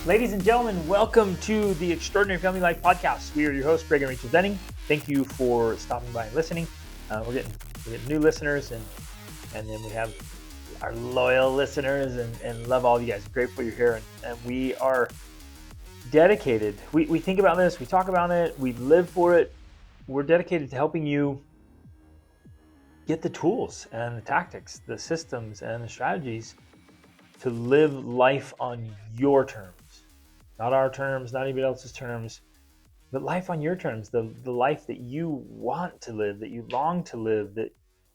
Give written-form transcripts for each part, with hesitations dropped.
Ladies and gentlemen, welcome to the Extraordinary Family Life Podcast. We are your hosts, Greg and Rachel Denning. Thank you for stopping by and listening. We're getting new listeners, and then we have our loyal listeners, and love all of you guys. Grateful you're here, and we are dedicated. We think about this, we talk about it, we live for it. We're dedicated to helping you get the tools and the tactics, the systems and the strategies to live life on your terms. Not our terms, not anybody else's terms, but life on your terms, the life that you want to live, that you long to live, that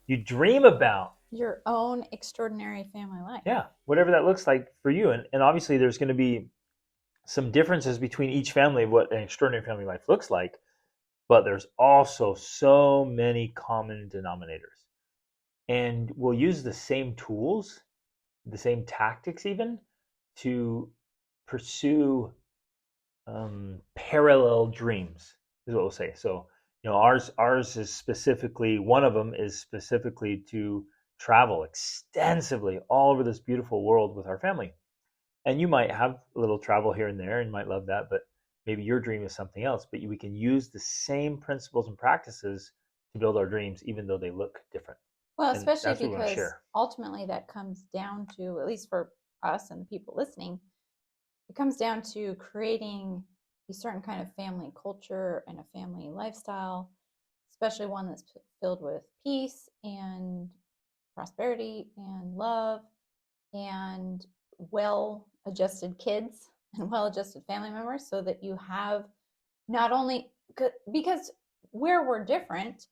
you dream about. Your own extraordinary family life. Yeah, whatever that looks like for you. And obviously there's going to be some differences between each family of what an extraordinary family life looks like, but there's also so many common denominators. And we'll use the same tools, the same tactics even, to pursue parallel dreams, is what we'll say. So, ours is specifically, one of them is specifically to travel extensively all over this beautiful world with our family. And you might have a little travel here and there and might love that, but maybe your dream is something else. But we can use the same principles and practices to build our dreams, even though they look different. Well, especially because ultimately that comes down to, at least for us and the people listening, it comes down to creating a certain kind of family culture and a family lifestyle, especially one that's filled with peace and prosperity and love and well-adjusted kids and well-adjusted family members, so that you have not only, because where we're different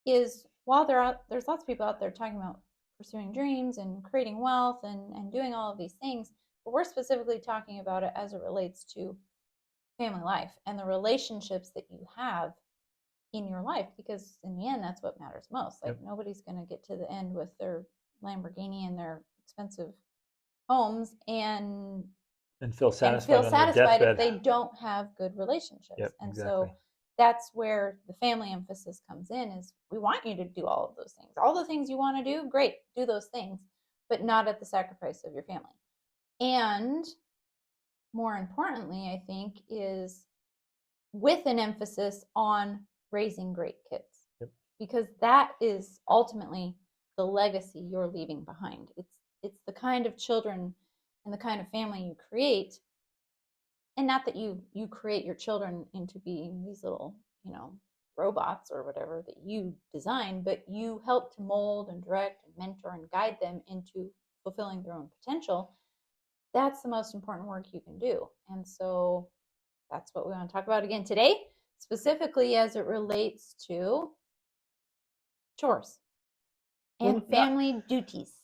is, while there's lots of people out there talking about pursuing dreams and creating wealth and doing all of these things, but we're specifically talking about it as it relates to family life and the relationships that you have in your life, because in the end, that's what matters most. Like, nobody's going to get to the end with their Lamborghini and their expensive homes and feel satisfied if they don't have good relationships. So that's where the family emphasis comes in, is we want you to do all of those things. All the things you want to do, great, do those things, but not at the sacrifice of your family. And more importantly, I think, is with an emphasis on raising great kids, because that is ultimately the legacy you're leaving behind. It's the kind of children and the kind of family you create, and not that you create your children into being these little, robots or whatever that you design, but you help to mold and direct and mentor and guide them into fulfilling their own potential. That's the most important work you can do. And so that's what we want to talk about again today, specifically as it relates to chores and family duties.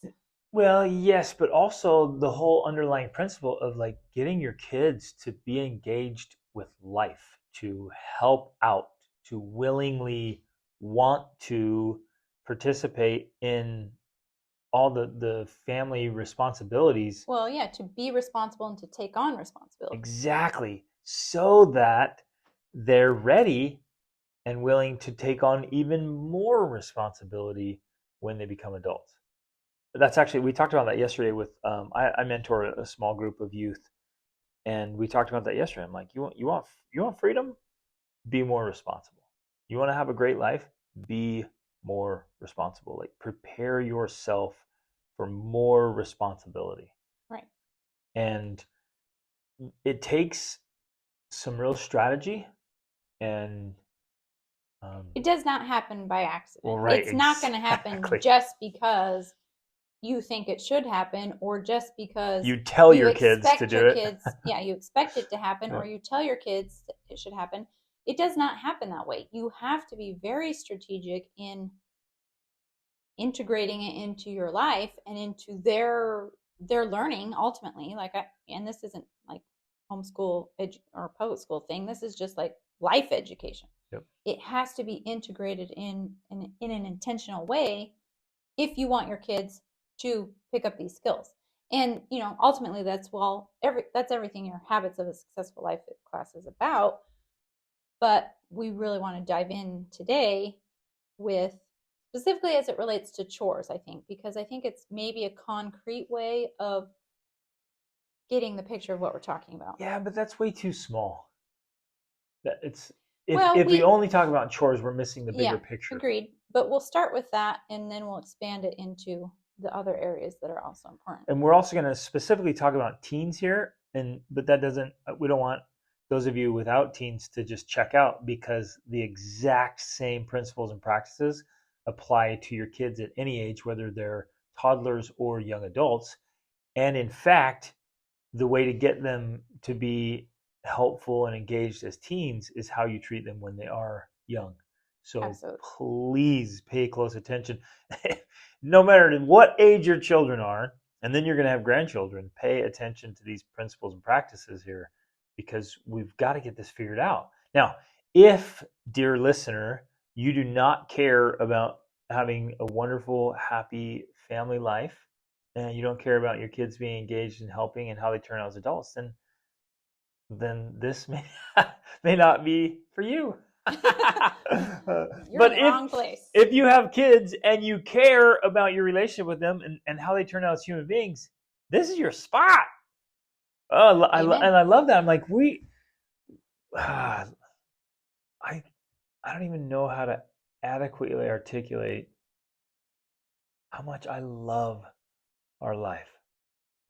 Well, yes, but also the whole underlying principle of like getting your kids to be engaged with life, to help out, to willingly want to participate in all the family responsibilities. Well, yeah, to be responsible and to take on responsibility. Exactly. So that they're ready and willing to take on even more responsibility when they become adults. That's actually, we talked about that yesterday with, I mentor a small group of youth, and we talked about that yesterday. I'm like, you want freedom? Be more responsible. You want to have a great life? Be more responsible. Like, prepare yourself for more responsibility. Right. And it takes some real strategy, and it does not happen by accident. Well, right, it's not going to happen just because you think it should happen, or just because you tell your kids to do it. You expect it to happen, or you tell your kids it should happen. It does not happen that way. You have to be very strategic in integrating it into your life and into their learning ultimately. And this isn't like homeschool or public school thing. This is just like life education. It has to be integrated in an intentional way if you want your kids to pick up these skills. And ultimately that's everything your Habits of a Successful Life class is about. But we really want to dive in today with, specifically as it relates to chores, I think, because I think it's maybe a concrete way of getting the picture of what we're talking about. Yeah, but that's way too small. If we only talk about chores, we're missing the bigger picture. Agreed. But we'll start with that, and then we'll expand it into the other areas that are also important. And we're also going to specifically talk about teens here, but we don't want those of you without teens to just check out, because the exact same principles and practices apply to your kids at any age, whether they're toddlers or young adults. And in fact, the way to get them to be helpful and engaged as teens is how you treat them when they are young. So Absolutely. Please pay close attention. No matter what age your children are, and then you're going to have grandchildren, pay attention to these principles and practices here, because we've got to get this figured out. Now, if, dear listener, you do not care about having a wonderful, happy family life, and you don't care about your kids being engaged and helping and how they turn out as adults, then this may not be for you. You're in the wrong place. If you have kids and you care about your relationship with them and how they turn out as human beings, this is your spot. And I love that. I'm like, I don't even know how to adequately articulate how much I love our life.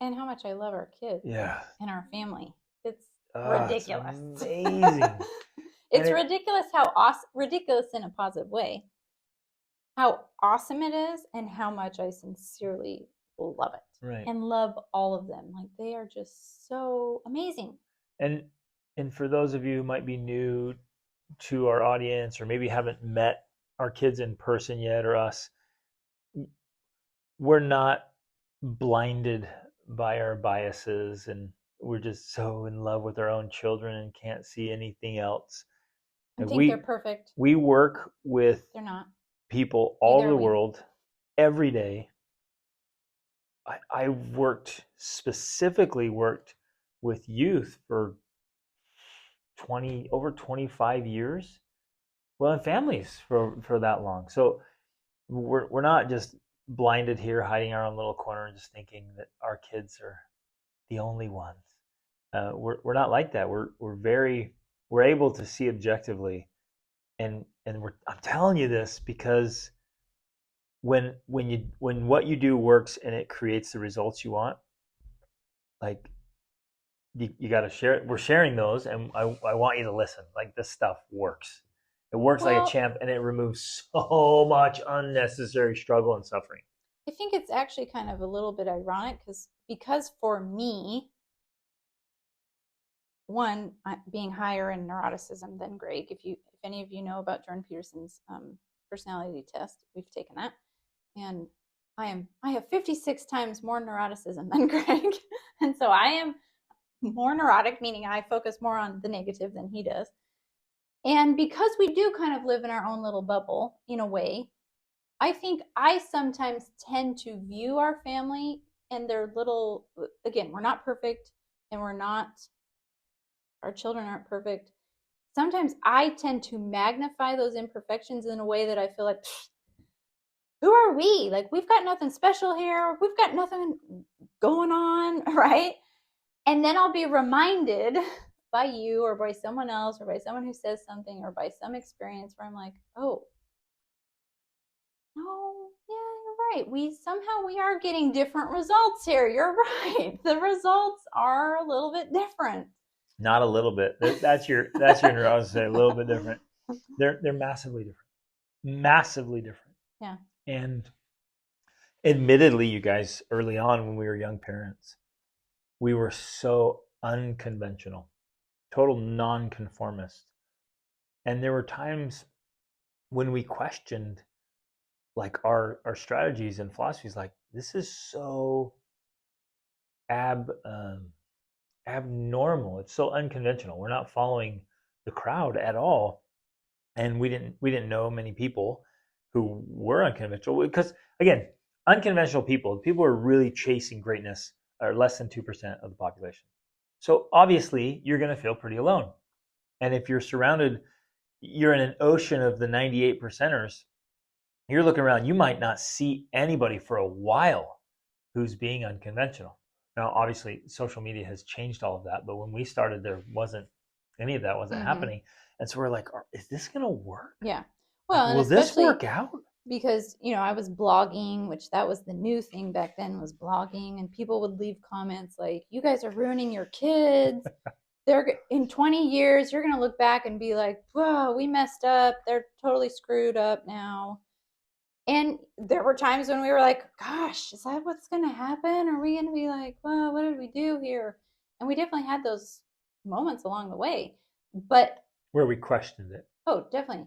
And how much I love our kids. Yeah. And our family. It's ridiculous. It's amazing. It's ridiculous how awesome, ridiculous in a positive way, how awesome it is, and how much I sincerely love it. Right. And love all of them. Like, they are just so amazing. And for those of you who might be new to our audience, or maybe haven't met our kids in person yet, or us, we're not blinded by our biases, and we're just so in love with our own children and can't see anything else. I think they're perfect. We work with They're not. people all over the world every day. I specifically worked with youth for over 25 years. Well, and families for that long. So we're not just blinded here, hiding our own little corner and just thinking that our kids are the only ones. We're not like that. We're able to see objectively, and I'm telling you this because when what you do works and it creates the results you want, like you got to share it. We're sharing those, and I want you to listen. Like, this stuff works. It works like a champ, and it removes so much unnecessary struggle and suffering. I think it's actually kind of a little bit ironic because for me, one, being higher in neuroticism than Greg. If any of you know about Jordan Peterson's personality test, we've taken that, and I have 56 times more neuroticism than Greg, and so I am more neurotic, meaning I focus more on the negative than he does. And because we do kind of live in our own little bubble in a way, I think I sometimes tend to view our family and their little, again, we're not perfect, and our children aren't perfect. Sometimes I tend to magnify those imperfections in a way that I feel like, who are we? Like, we've got nothing special here. We've got nothing going on, right? And then I'll be reminded by you or by someone else or by someone who says something or by some experience where I'm like, oh, no, yeah, you're right. We are getting different results here. You're right. The results are a little bit different. Not a little bit. That's your neurosis. A little bit different. They're massively different. Massively different. Yeah. And admittedly, you guys, early on when we were young parents, we were so unconventional, total nonconformist. And there were times when we questioned like our strategies and philosophies, like, this is so abnormal. It's so unconventional. We're not following the crowd at all. And we didn't know many people who were unconventional, because again, unconventional people who are really chasing greatness are less than 2% of the population. So obviously you're going to feel pretty alone. And if you're in an ocean of the 98 percenters, you're looking around, you might not see anybody for a while who's being unconventional. Now, obviously, social media has changed all of that, but when we started, there wasn't any of that wasn't happening, and so we're like, "Is this going to work? Yeah. Well, like, and will this work out?" Because I was blogging, which that was the new thing back then, was blogging, and people would leave comments like, "You guys are ruining your kids. They're in 20 years, you're going to look back and be like, whoa, we messed up. They're totally screwed up now." And there were times when we were like, gosh, is that what's going to happen? Are we going to be like, well, what did we do here? And we definitely had those moments along the way. But where we questioned it. Oh, definitely.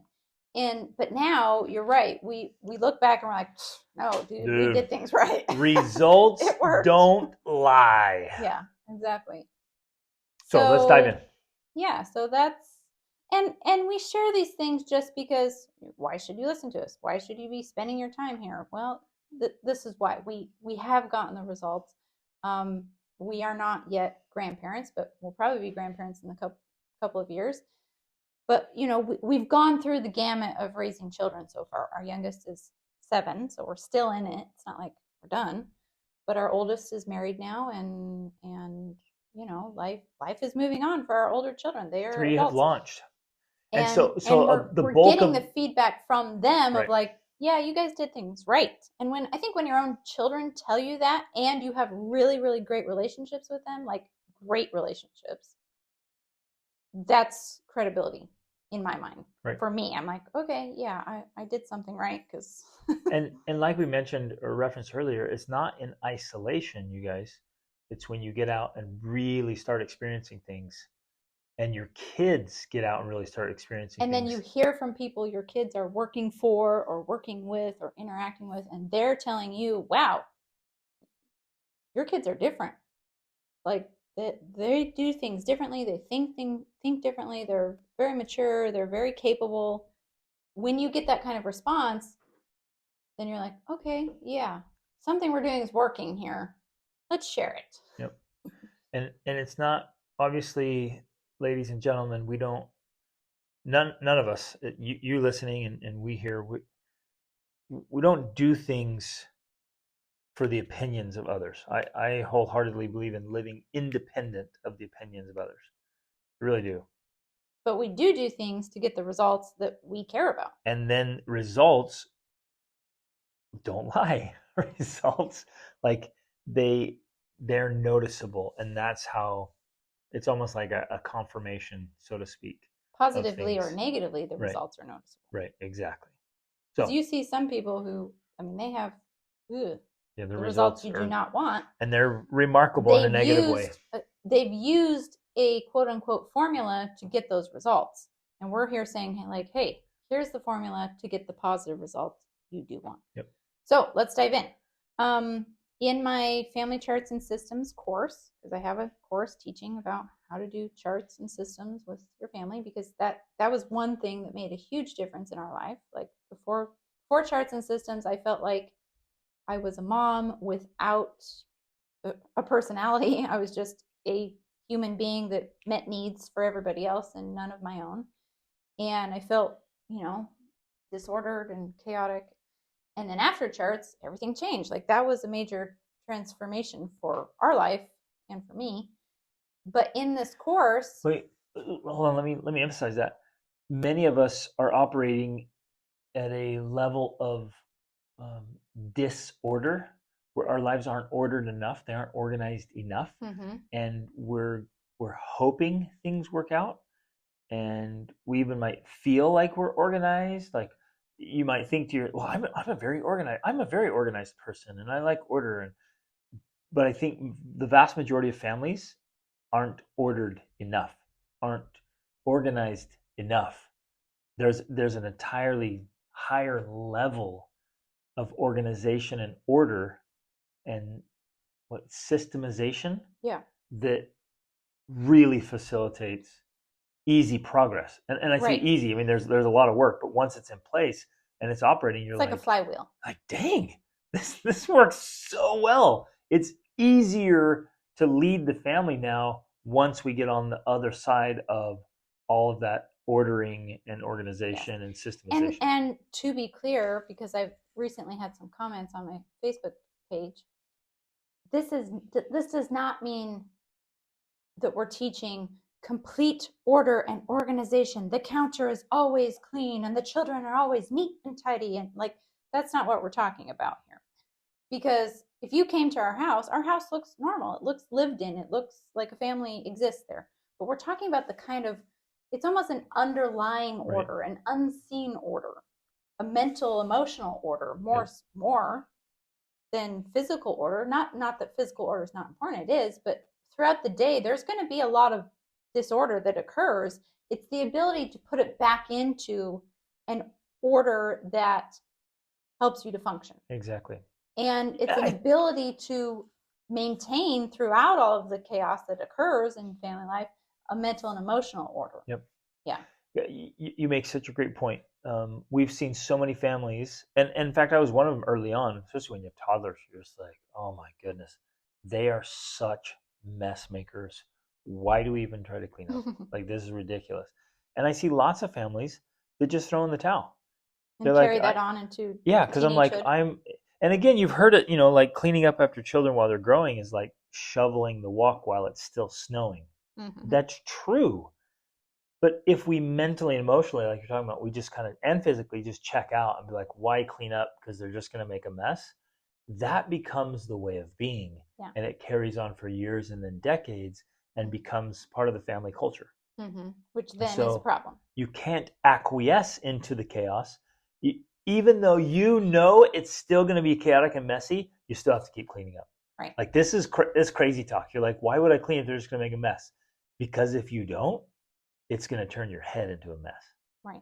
But now you're right. We look back and we're like, no, dude, we did things right. Results don't lie. Yeah, exactly. So let's dive in. Yeah, so that's and we share these things just because why should you listen to us? Why should you be spending your time here? Well, this is why we have gotten the results. We are not yet grandparents, but we'll probably be grandparents in a couple of years. But we've gone through the gamut of raising children so far. Our youngest is 7, so we're still in it. It's not like we're done. But our oldest is married now, and life is moving on for our older children. They are 3 adults. have launched, and so we're getting the feedback from them of like, yeah, you guys did things right. And when your own children tell you that, and you have really, really great relationships with them, like great relationships, that's credibility in my mind. Right. For me, I'm like, okay, yeah, I did something right. Because and like we mentioned or referenced earlier, it's not in isolation, you guys. It's when you get out and really start experiencing things, and your kids get out and really start experiencing and things. Then you hear from people your kids are working for or working with or interacting with, and they're telling you, wow, your kids are different. Like, they do things differently. They think differently. They're very mature. They're very capable. When you get that kind of response, then you're like, okay, yeah, something we're doing is working here. Let's share it. Yep. And it's not, obviously, ladies and gentlemen, we don't, none of us, you listening and we here, we don't do things for the opinions of others. I wholeheartedly believe in living independent of the opinions of others. I really do. But we do things to get the results that we care about. And then results don't lie. Results, like, they're noticeable, and that's how it's almost like a confirmation, so to speak. Positively or negatively, the results are noticeable. Right, exactly. So you see some people who, they have the results you do not want. And they're remarkable in a negative way. They've used a quote-unquote formula to get those results. And we're here saying, like, hey, here's the formula to get the positive results you do want. Yep. So let's dive in. In my family charts and systems course, because I have a course teaching about how to do charts and systems with your family, because that was one thing that made a huge difference in our life. Like, before charts and systems, I felt like I was a mom without a personality. I was just a human being that met needs for everybody else and none of my own. And I felt, disordered and chaotic. And then after charts, everything changed. Like, that was a major transformation for our life and for me. But in this course, wait, hold on. Let me emphasize that many of us are operating at a level of disorder where our lives aren't ordered enough. They aren't organized enough, and we're hoping things work out, and we even might feel like we're organized. Like, you might think to well, I'm a very organized person, and I like order. But I think the vast majority of families aren't ordered enough, aren't organized enough. There's an entirely higher level of organization and order and systemization that really facilitates easy progress. And I say easy, I mean, there's a lot of work, but once it's in place and it's operating, you're like a flywheel. Like, dang, this works so well. It's easier to lead the family now once we get on the other side of all of that ordering and organization and systemization. And to be clear, because I've recently had some comments on my Facebook page, this does not mean that we're teaching complete order and organization. The counter is always clean and the children are always neat and tidy. And like, that's not what we're talking about here. Because if you came to our house looks normal. It looks lived in. It looks like a family exists there. But we're talking about the kind of, it's almost an underlying order, an unseen order, a mental, emotional order, more than physical order. Not that physical order is not important. It is, but throughout the day, there's going to be a lot of disorder that occurs. It's the ability to put it back into an order that helps you to function. Exactly. And it's an ability to maintain throughout all of the chaos that occurs in family life, a mental and emotional order. Yep. Yeah. You make such a great point. We've seen so many families, and in fact, I was one of them early on, especially when you have toddlers. You're just like, oh my goodness, they are such mess makers. Why do we even try to clean up? Like, this is ridiculous. And I see lots of families that just throw in the towel. And carry that on into because I'm like, and again, you've heard it, like cleaning up after children while they're growing is like shoveling the walk while it's still snowing. Mm-hmm. That's true. But if we mentally and emotionally, like you're talking about, we just kind of, and physically just check out and be like, why clean up? Because they're just going to make a mess. That becomes the way of being. Yeah. And it carries on for years and then decades and becomes part of the family culture. Mm-hmm. Which then is a problem. You can't acquiesce into the chaos. Even though it's still going to be chaotic and messy, you still have to keep cleaning up. Right. Like, this is this crazy talk. You're like, why would I clean if they're just going to make a mess? Because if you don't, it's going to turn your head into a mess. Right.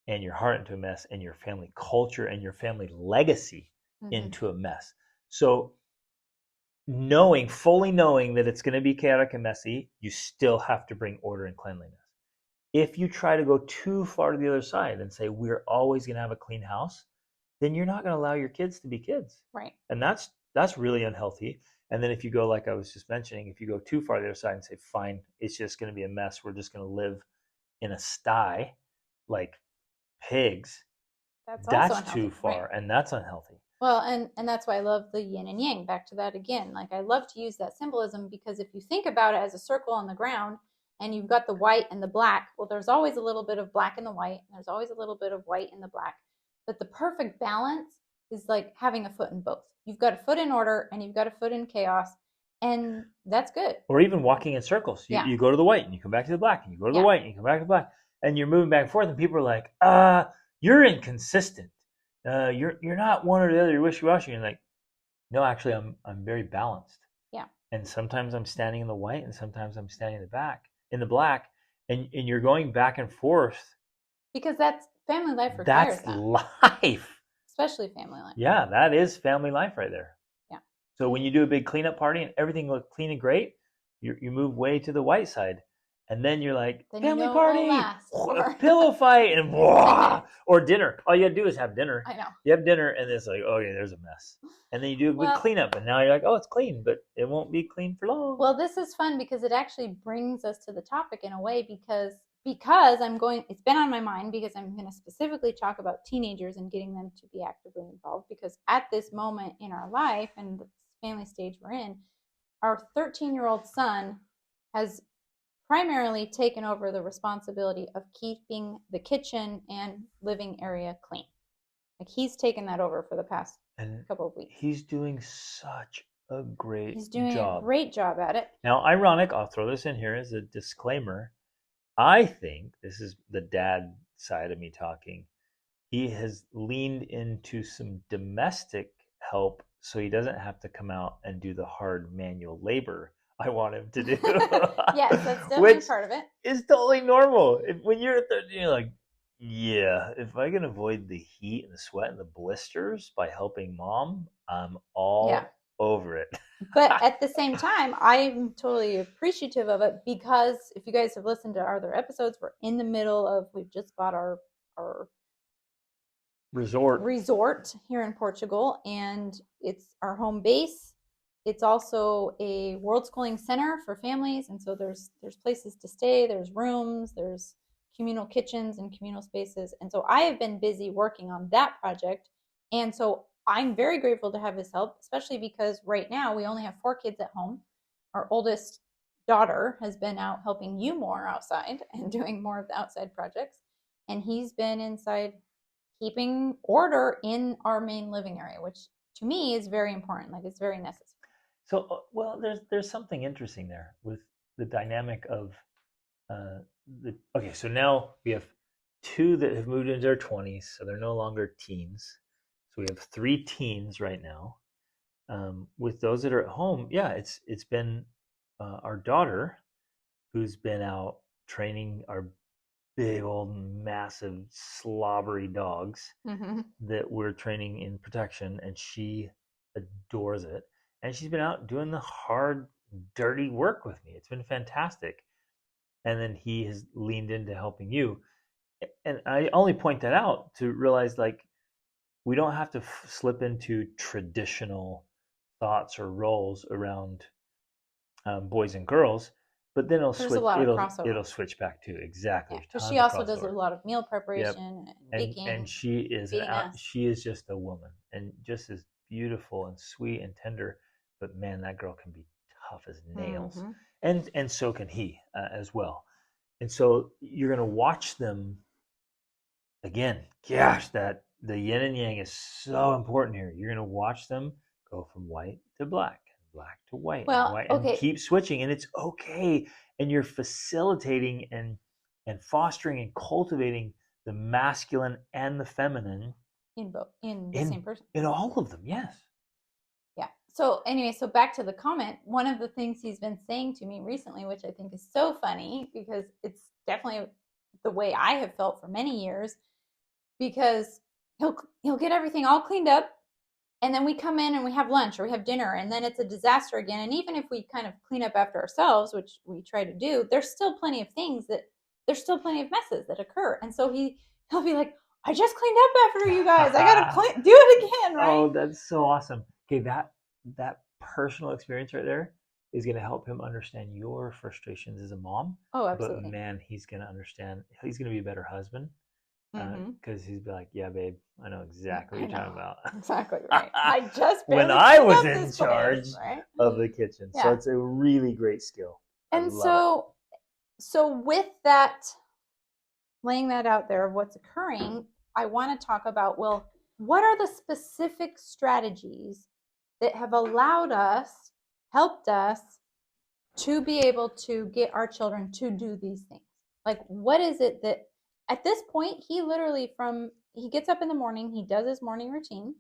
And your heart into a mess, and your family culture and your family legacy into a mess. So fully knowing that it's going to be chaotic and messy, you still have to bring order and cleanliness. If you try to go too far to the other side and say, we're always going to have a clean house, then you're not going to allow your kids to be kids. Right. And that's really unhealthy. And then if you go, like I was just mentioning, if you go too far to the other side and say, fine, it's just going to be a mess. We're just going to live in a sty like pigs. That's too far. Right. And that's unhealthy. Well, and that's why I love the yin and yang. Back to that again. Like, I love to use that symbolism, because if you think about it as a circle on the ground and you've got the white and the black, well, there's always a little bit of black in the white, and there's always a little bit of white in the black. But the perfect balance is like having a foot in both. You've got a foot in order and you've got a foot in chaos, and that's good. Or even walking in circles. You go to the white and you come back to the black, and you go to the white and you come back to the black, and you're moving back and forth, and people are like, you're inconsistent. You're not one or the other. You're wishy-washy. And like, no, actually, I'm very balanced. Yeah. And sometimes I'm standing in the white, and sometimes I'm standing in the black, and you're going back and forth. Because that's family life requires that. That's life. Especially family life. Yeah, that is family life right there. Yeah. So when you do a big cleanup party and everything looks clean and great, you move way to the white side. And then you're like, then family party, pillow fight, and or dinner. All you got to do is have dinner. I know. You have dinner, and it's like, okay, there's a mess. And then you do a big cleanup, and now you're like, oh, it's clean, but it won't be clean for long. Well, this is fun because it actually brings us to the topic in a way, because it's been on my mind, because I'm going to specifically talk about teenagers and getting them to be actively involved, because at this moment in our life and the family stage we're in, our 13-year-old son has primarily taken over the responsibility of keeping the kitchen and living area clean. Like, he's taken that over for the past couple of weeks. He's doing such a great job. He's doing a great job at it. Now, ironic, I'll throw this in here as a disclaimer. I think, this is the dad side of me talking, he has leaned into some domestic help so he doesn't have to come out and do the hard manual labor I want him to do. Yes, that's definitely part of it. It's totally normal. When you're 13, you're like, yeah, if I can avoid the heat and the sweat and the blisters by helping mom, I'm all over it. But at the same time, I'm totally appreciative of it, because if you guys have listened to our other episodes, we're in the middle of, we've just bought our resort here in Portugal, and it's our home base. It's also a world schooling center for families, and so there's places to stay, there's rooms, there's communal kitchens and communal spaces. And so I have been busy working on that project, and so I'm very grateful to have his help, especially because right now we only have 4 kids at home. Our oldest daughter has been out helping you more outside and doing more of the outside projects. And he's been inside keeping order in our main living area, which to me is very important. Like, it's very necessary. So, well, there's something interesting there with the dynamic of okay. So now we have 2 that have moved into their 20s, so they're no longer teens. So we have 3 teens right now. With those that are at home, yeah, it's been our daughter who's been out training our big old massive slobbery dogs that we're training in protection, and she adores it. And she's been out doing the hard, dirty work with me. It's been fantastic. And then he has leaned into helping you. And I only point that out to realize, like, we don't have to slip into traditional thoughts or roles around boys and girls, but then it'll switch back to exactly. Because she also does a lot of meal preparation and baking, and she is just a woman, and just as beautiful and sweet and tender. But man, that girl can be tough as nails, and so can he as well. And so you're going to watch them again. Gosh, that the yin and yang is so important here. You're going to watch them go from white to black to white, and keep switching, and it's okay. And you're facilitating and fostering and cultivating the masculine and the feminine in the same person, in all of them. Yes. Yeah. So anyway, so back to the comment. One of the things he's been saying to me recently, which I think is so funny, because it's definitely the way I have felt for many years, because he'll get everything all cleaned up, and then we come in and we have lunch or we have dinner, and then it's a disaster again. And even if we kind of clean up after ourselves, which we try to do, there's still plenty of messes that occur. And so he'll be like, I just cleaned up after you guys. I gotta do it again, right? Oh, that's so awesome. Okay, that personal experience right there is going to help him understand your frustrations as a mom. Oh, absolutely. But man, he's going to understand. He's going to be a better husband, because he's be like, yeah, babe, I know exactly what you're talking about. Exactly right. I just when I was in charge of the kitchen. Yeah. So it's a really great skill. And so with that, laying that out there of what's occurring, I want to talk about, well, what are the specific strategies that have helped us to be able to get our children to do these things? Like, what is it that at this point, he literally he gets up in the morning, he does his morning routine,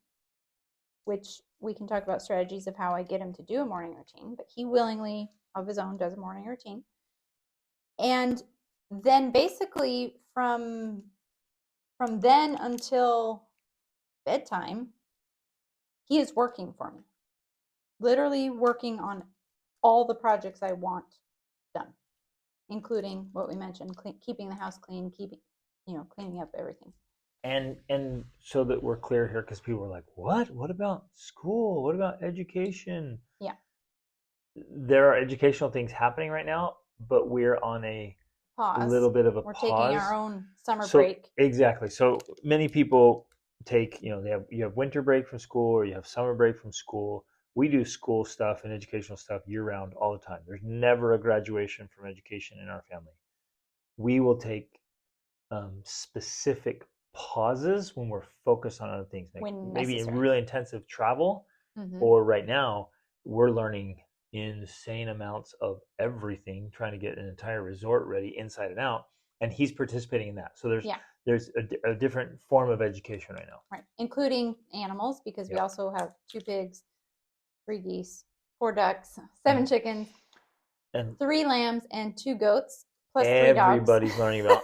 which we can talk about strategies of how I get him to do a morning routine, but he willingly of his own does a morning routine. And then basically from then until bedtime, he is working for me, literally working on all the projects I want done, including what we mentioned, keeping the house clean, cleaning up everything. And so that we're clear here, because people are like, what about school? What about education? Yeah. There are educational things happening right now, but we're on a little bit of a pause. We're taking our own summer break. Exactly. So many people take, you have winter break from school, or you have summer break from school. We do school stuff and educational stuff year round all the time. There's never a graduation from education in our family. We will take specific pauses when we're focused on other things, maybe in really intensive travel, or right now we're learning insane amounts of everything, trying to get an entire resort ready inside and out, and he's participating in that. So there's a different form of education right now, right? Including animals, because we also have 2 pigs, 3 geese, 4 ducks, 7 chickens, and 3 lambs, and 2 goats, plus 3 dogs. Everybody's learning about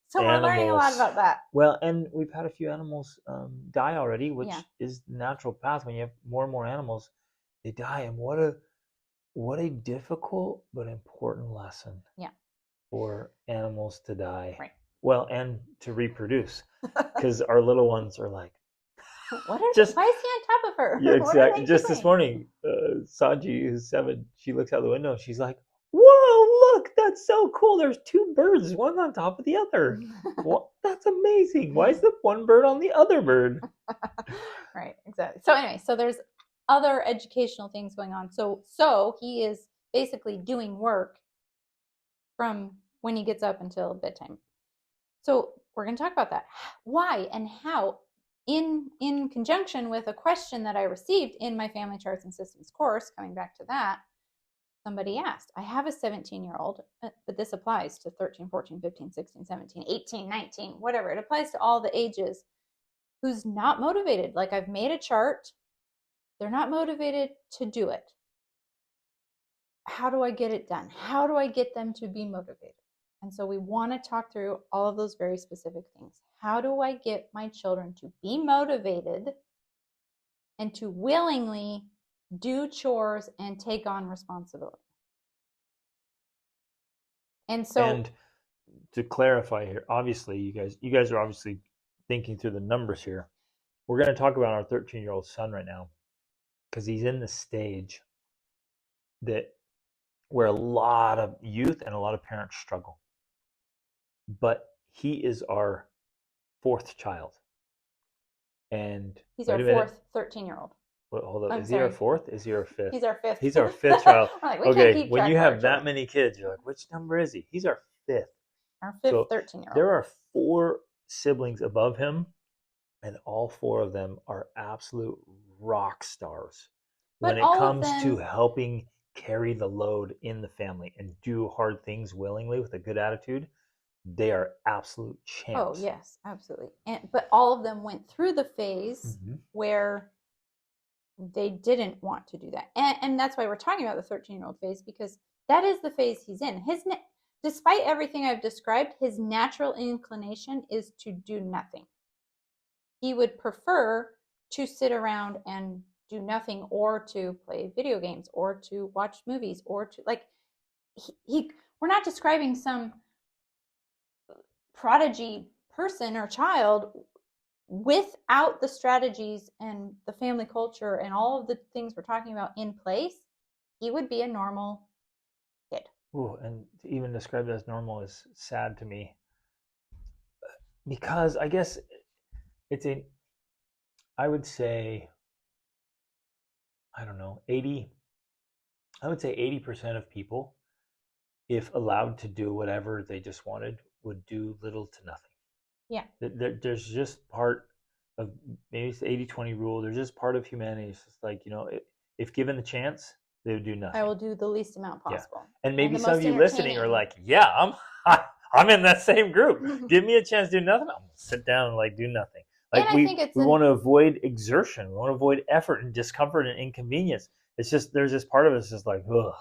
so animals. We're learning a lot about that. Well, and we've had a few animals die already, which is the natural path. When you have more and more animals, they die. And what a difficult but important lesson for animals to die. Right. Well, and to reproduce, because our little ones are like, why is he on top of her? Yeah, exactly. Just this morning, Sanji, who's 7, she looks out the window and she's like, whoa, look, that's so cool. There's 2 birds, one on top of the other. That's amazing. Why is the one bird on the other bird? Right, exactly. So anyway, so there's other educational things going on. So he is basically doing work from when he gets up until bedtime. So we're going to talk about that. Why and how, in conjunction with a question that I received in my family charts and systems course, coming back to that, somebody asked, I have a 17-year-old, but this applies to 13, 14, 15, 16, 17, 18, 19, whatever. It applies to all the ages, who's not motivated. Like, I've made a chart. They're not motivated to do it. How do I get it done? How do I get them to be motivated? And so we want to talk through all of those very specific things. How do I get my children to be motivated and to willingly do chores and take on responsibility? And so, and to clarify here, obviously you guys are obviously thinking through the numbers here. We're going to talk about our 13-year-old son right now, because he's in the stage that where a lot of youth and a lot of parents struggle. But he is our fourth child. And he's our fourth 13-year-old. Well, hold on. Is he our fourth? Is he our fifth? He's our fifth. He's our fifth child. Like, okay, when you have that many kids, you're like, which number is he? He's our fifth. Our fifth 13-year-old. There are 4 siblings above him, and all 4 of them are absolute rock stars when it comes to helping carry the load in the family and do hard things willingly with a good attitude. They are absolute champs. Oh, yes, absolutely. But all of them went through the phase where they didn't want to do that. And that's why we're talking about the 13-year-old phase, because that is the phase he's in. Despite everything I've described, his natural inclination is to do nothing. He would prefer to sit around and do nothing, or to play video games, or to watch movies, or to, like, we're not describing some prodigy person or child without the strategies and the family culture and all of the things we're talking about in place. He would be a normal kid. Ooh, and to even describe it as normal is sad to me, because I guess I would say, I don't know, 80% of people, if allowed to do whatever they just wanted, would do little to nothing. Yeah. There's just part of, maybe it's the 80-20 rule. There's just part of humanity. It's just like, if given the chance, they would do nothing. I will do the least amount possible. Yeah. And maybe some of you listening are like, yeah, I'm in that same group. Give me a chance to do nothing. I'm going to sit down and do nothing. Like, we want to avoid exertion. We want to avoid effort and discomfort and inconvenience. It's just, there's this part of us that's like, ugh,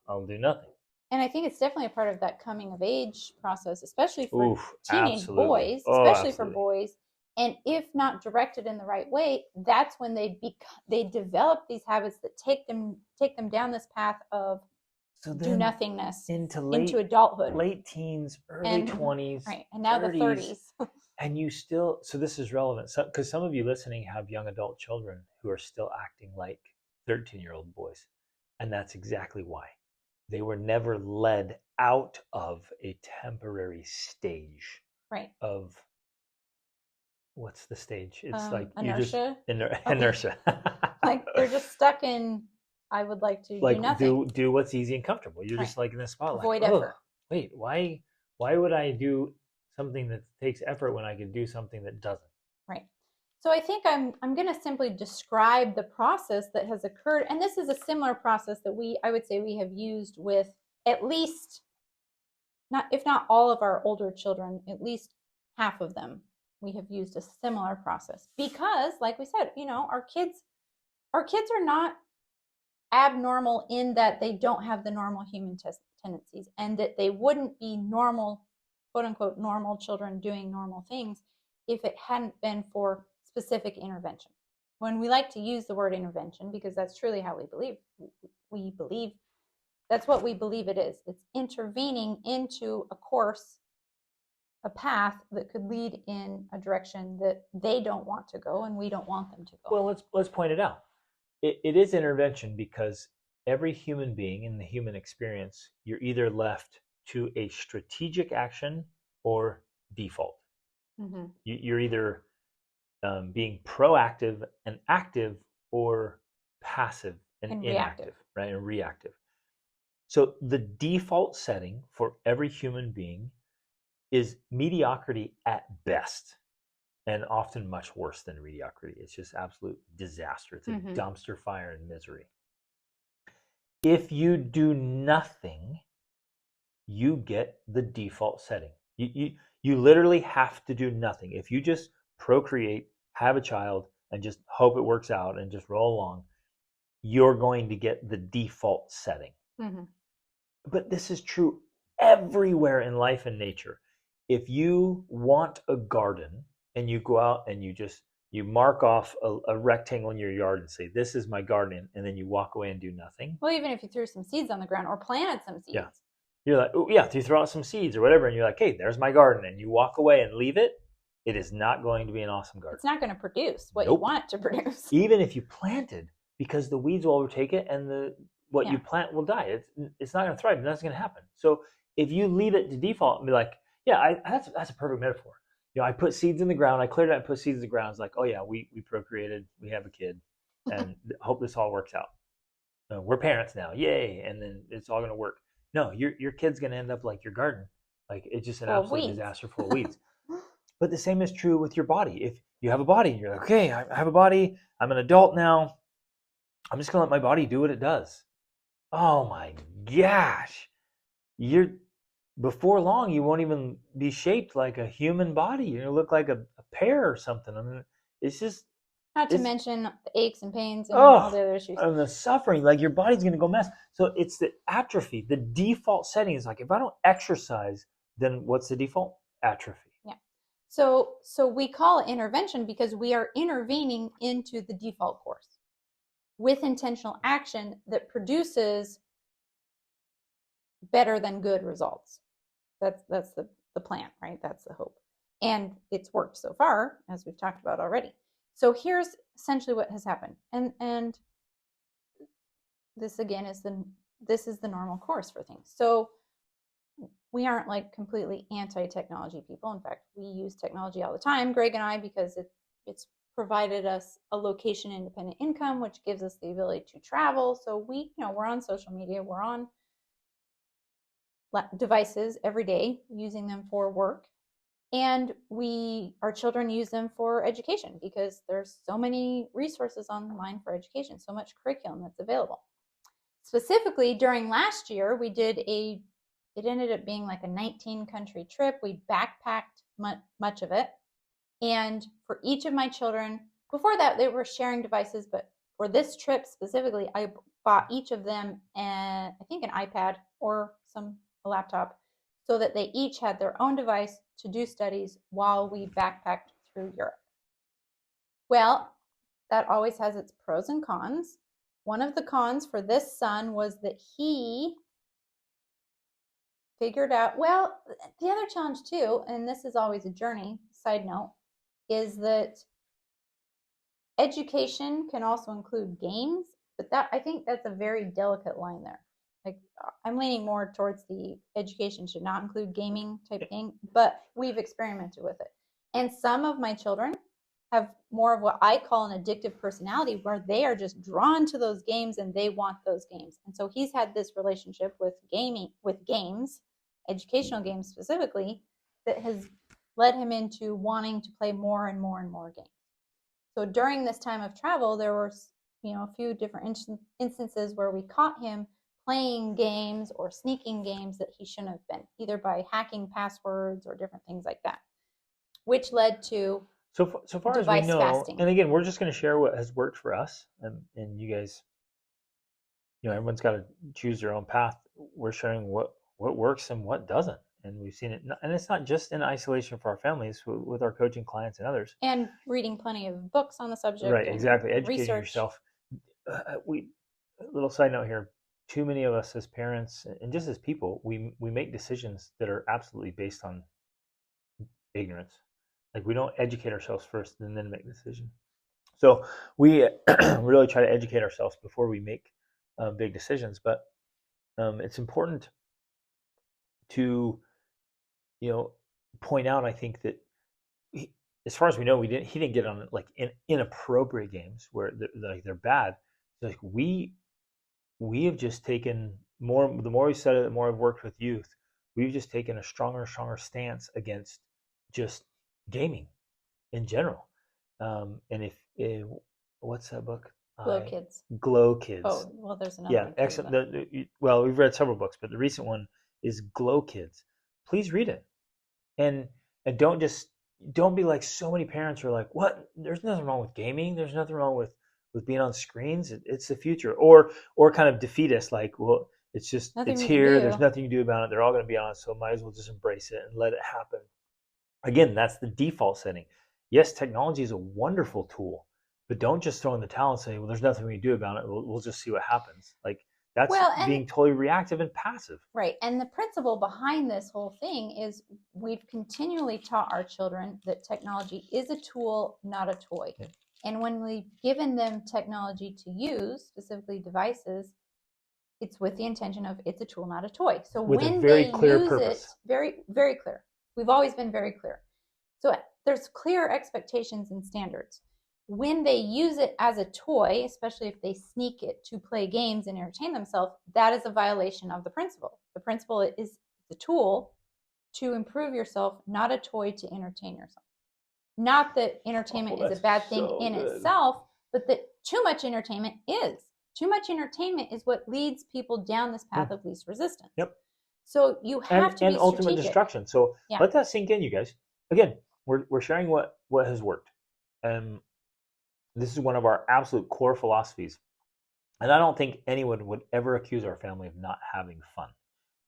I'll do nothing. And I think it's definitely a part of that coming of age process, especially for teenage boys, especially for boys. And if not directed in the right way, that's when they develop these habits that take them down this path of do nothingness into adulthood, late teens, early 20s, right? And now 30s. The 30s. And you still, so this is relevant, because some of you listening have young adult children who are still acting like 13-year-old boys, and that's exactly why. They were never led out of a temporary stage, right? Of what's the stage? It's like inertia. Inertia. Like, they're just stuck in. I would like to do nothing. Do what's easy and comfortable. You're just like in the spotlight. Avoid effort. Wait, why would I do something that takes effort when I can do something that doesn't? Right. So I think I'm going to simply describe the process that has occurred, and this is a similar process that I would say we have used with at least, if not all of our older children, at least half of them. We have used a similar process because, like we said, our kids are not abnormal in that they don't have the normal human tendencies, and that they wouldn't be normal, quote unquote, normal children doing normal things if it hadn't been for specific intervention. When we like to use the word intervention, because that's truly how we believe that's what we believe it is. It's intervening into a course, a path that could lead in a direction that they don't want to go and we don't want them to go. Well, let's point it out. It is intervention, because every human being in the human experience, you're either left to a strategic action or default. Mm-hmm. You're either being proactive and active, or passive and inactive, right? And reactive. So the default setting for every human being is mediocrity at best, and often much worse than mediocrity. It's just absolute disaster. It's a dumpster fire and misery. If you do nothing, you get the default setting. You literally have to do nothing. If you just procreate, have a child, and just hope it works out and just roll along, you're going to get the default setting. But this is true everywhere in life and nature. If you want a garden and you go out and you mark off a rectangle in your yard and say, this is my garden, and then you walk away and do nothing. Well, even if you threw some seeds on the ground or planted some seeds. Yeah. You're like, oh, yeah, if you throw out some seeds or whatever, and you're like, hey, there's my garden, and you walk away and leave it, it is not going to be an awesome garden. It's not going to produce what you want it to produce. Even if you planted, because the weeds will overtake it and what you plant will die. It's not going to thrive. Nothing's going to happen. So if you leave it to default and be like, yeah, that's a perfect metaphor. I put seeds in the ground. I cleared it and put seeds in the ground. It's like, oh yeah, we procreated. We have a kid, and hope this all works out. We're parents now, yay! And then it's all going to work. No, your kid's going to end up like your garden. Like it's just an absolute disaster full of weeds. But the same is true with your body. If you have a body and you're like, okay, I have a body. I'm an adult now. I'm just going to let my body do what it does. Oh my gosh. Before long, you won't even be shaped like a human body. You're going to look like a pear or something. I mean, it's just... Not to mention the aches and pains and all the other issues. And the suffering. Like your body's going to go mess. So it's the atrophy. The default setting is like, if I don't exercise, then what's the default? Atrophy. Yeah. So we call it intervention because we are intervening into the default course with intentional action that produces better than good results. That's the plan, right? That's the hope. And it's worked so far, as we've talked about already. So here's essentially what has happened. And this again is the normal course for things. So we aren't like completely anti-technology people. In fact, we use technology all the time, Greg and I, because it's provided us a location-independent income, which gives us the ability to travel. So we're on social media, we're on devices every day, using them for work. And our children use them for education because there's so many resources online for education, so much curriculum that's available. Specifically, during last year, it ended up being like a 19-country trip. We backpacked much of it. And for each of my children, before that, they were sharing devices, but for this trip specifically, I bought each of them, I think an iPad or a laptop, so that they each had their own device to do studies while we backpacked through Europe. Well, that always has its pros and cons. One of the cons for this son was that he figured out, well, the other challenge too, and this is always a journey, side note, is that education can also include games, but I think that's a very delicate line there. Like, I'm leaning more towards the education should not include gaming type thing, but we've experimented with it. And some of my children have more of what I call an addictive personality, where they are just drawn to those games and they want those games. And so he's had this relationship with games, educational games specifically, that has led him into wanting to play more and more and more games. So during this time of travel, there were a few different instances where we caught him playing games or sneaking games that he shouldn't have been, either by hacking passwords or different things like that, which led to so far as we know, fasting. And again, we're just going to share what has worked for us, and you guys, everyone's got to choose their own path. We're sharing what works and what doesn't, and we've seen it, and it's not just in isolation for our families, with our coaching clients and others, and reading plenty of books on the subject. Right, exactly. Educating research. Yourself. Little side note here. Too many of us as parents and just as people, we make decisions that are absolutely based on ignorance. Like, we don't educate ourselves first and then make the decision. So we really try to educate ourselves before we make big decisions. But it's important to point out, I think, that as far as we know, he didn't get on like inappropriate games where they're bad. Like we have just taken more. The more we said it, the more I've worked with youth. We've just taken a stronger and stronger stance against just gaming in general. And if what's that book? Glow Kids. Glow Kids. Oh, well, there's another. Yeah, excellent. Well, we've read several books, but the recent one is Glow Kids. Please read it, and don't be like so many parents are like, what? There's nothing wrong with gaming. There's nothing wrong with being on screens. It's the future, or kind of defeatist, like, well, it's just it's here. There's nothing you can do about it. They're all going to be on it, so might as well just embrace it and let it happen. Again, that's the default setting. Yes, technology is a wonderful tool, but don't just throw in the towel and say, well, there's nothing we can do about it. We'll just see what happens. Like, that's being totally reactive and passive. Right. And the principle behind this whole thing is we've continually taught our children that technology is a tool, not a toy. Yeah. And when we've given them technology to use, specifically devices, it's with the intention of it's a tool, not a toy. So with when they use it, very, very clear. We've always been very clear. So there's clear expectations and standards. When they use it as a toy, especially if they sneak it to play games and entertain themselves, that is a violation of the principle. The principle is the tool to improve yourself, not a toy to entertain yourself. Not that entertainment is a bad thing in itself, but that too much entertainment is. Too much entertainment is what leads people down this path of least resistance. Yep. So you have to be strategic. And ultimate destruction. So let that sink in, you guys. Again, we're sharing what has worked. This is one of our absolute core philosophies. And I don't think anyone would ever accuse our family of not having fun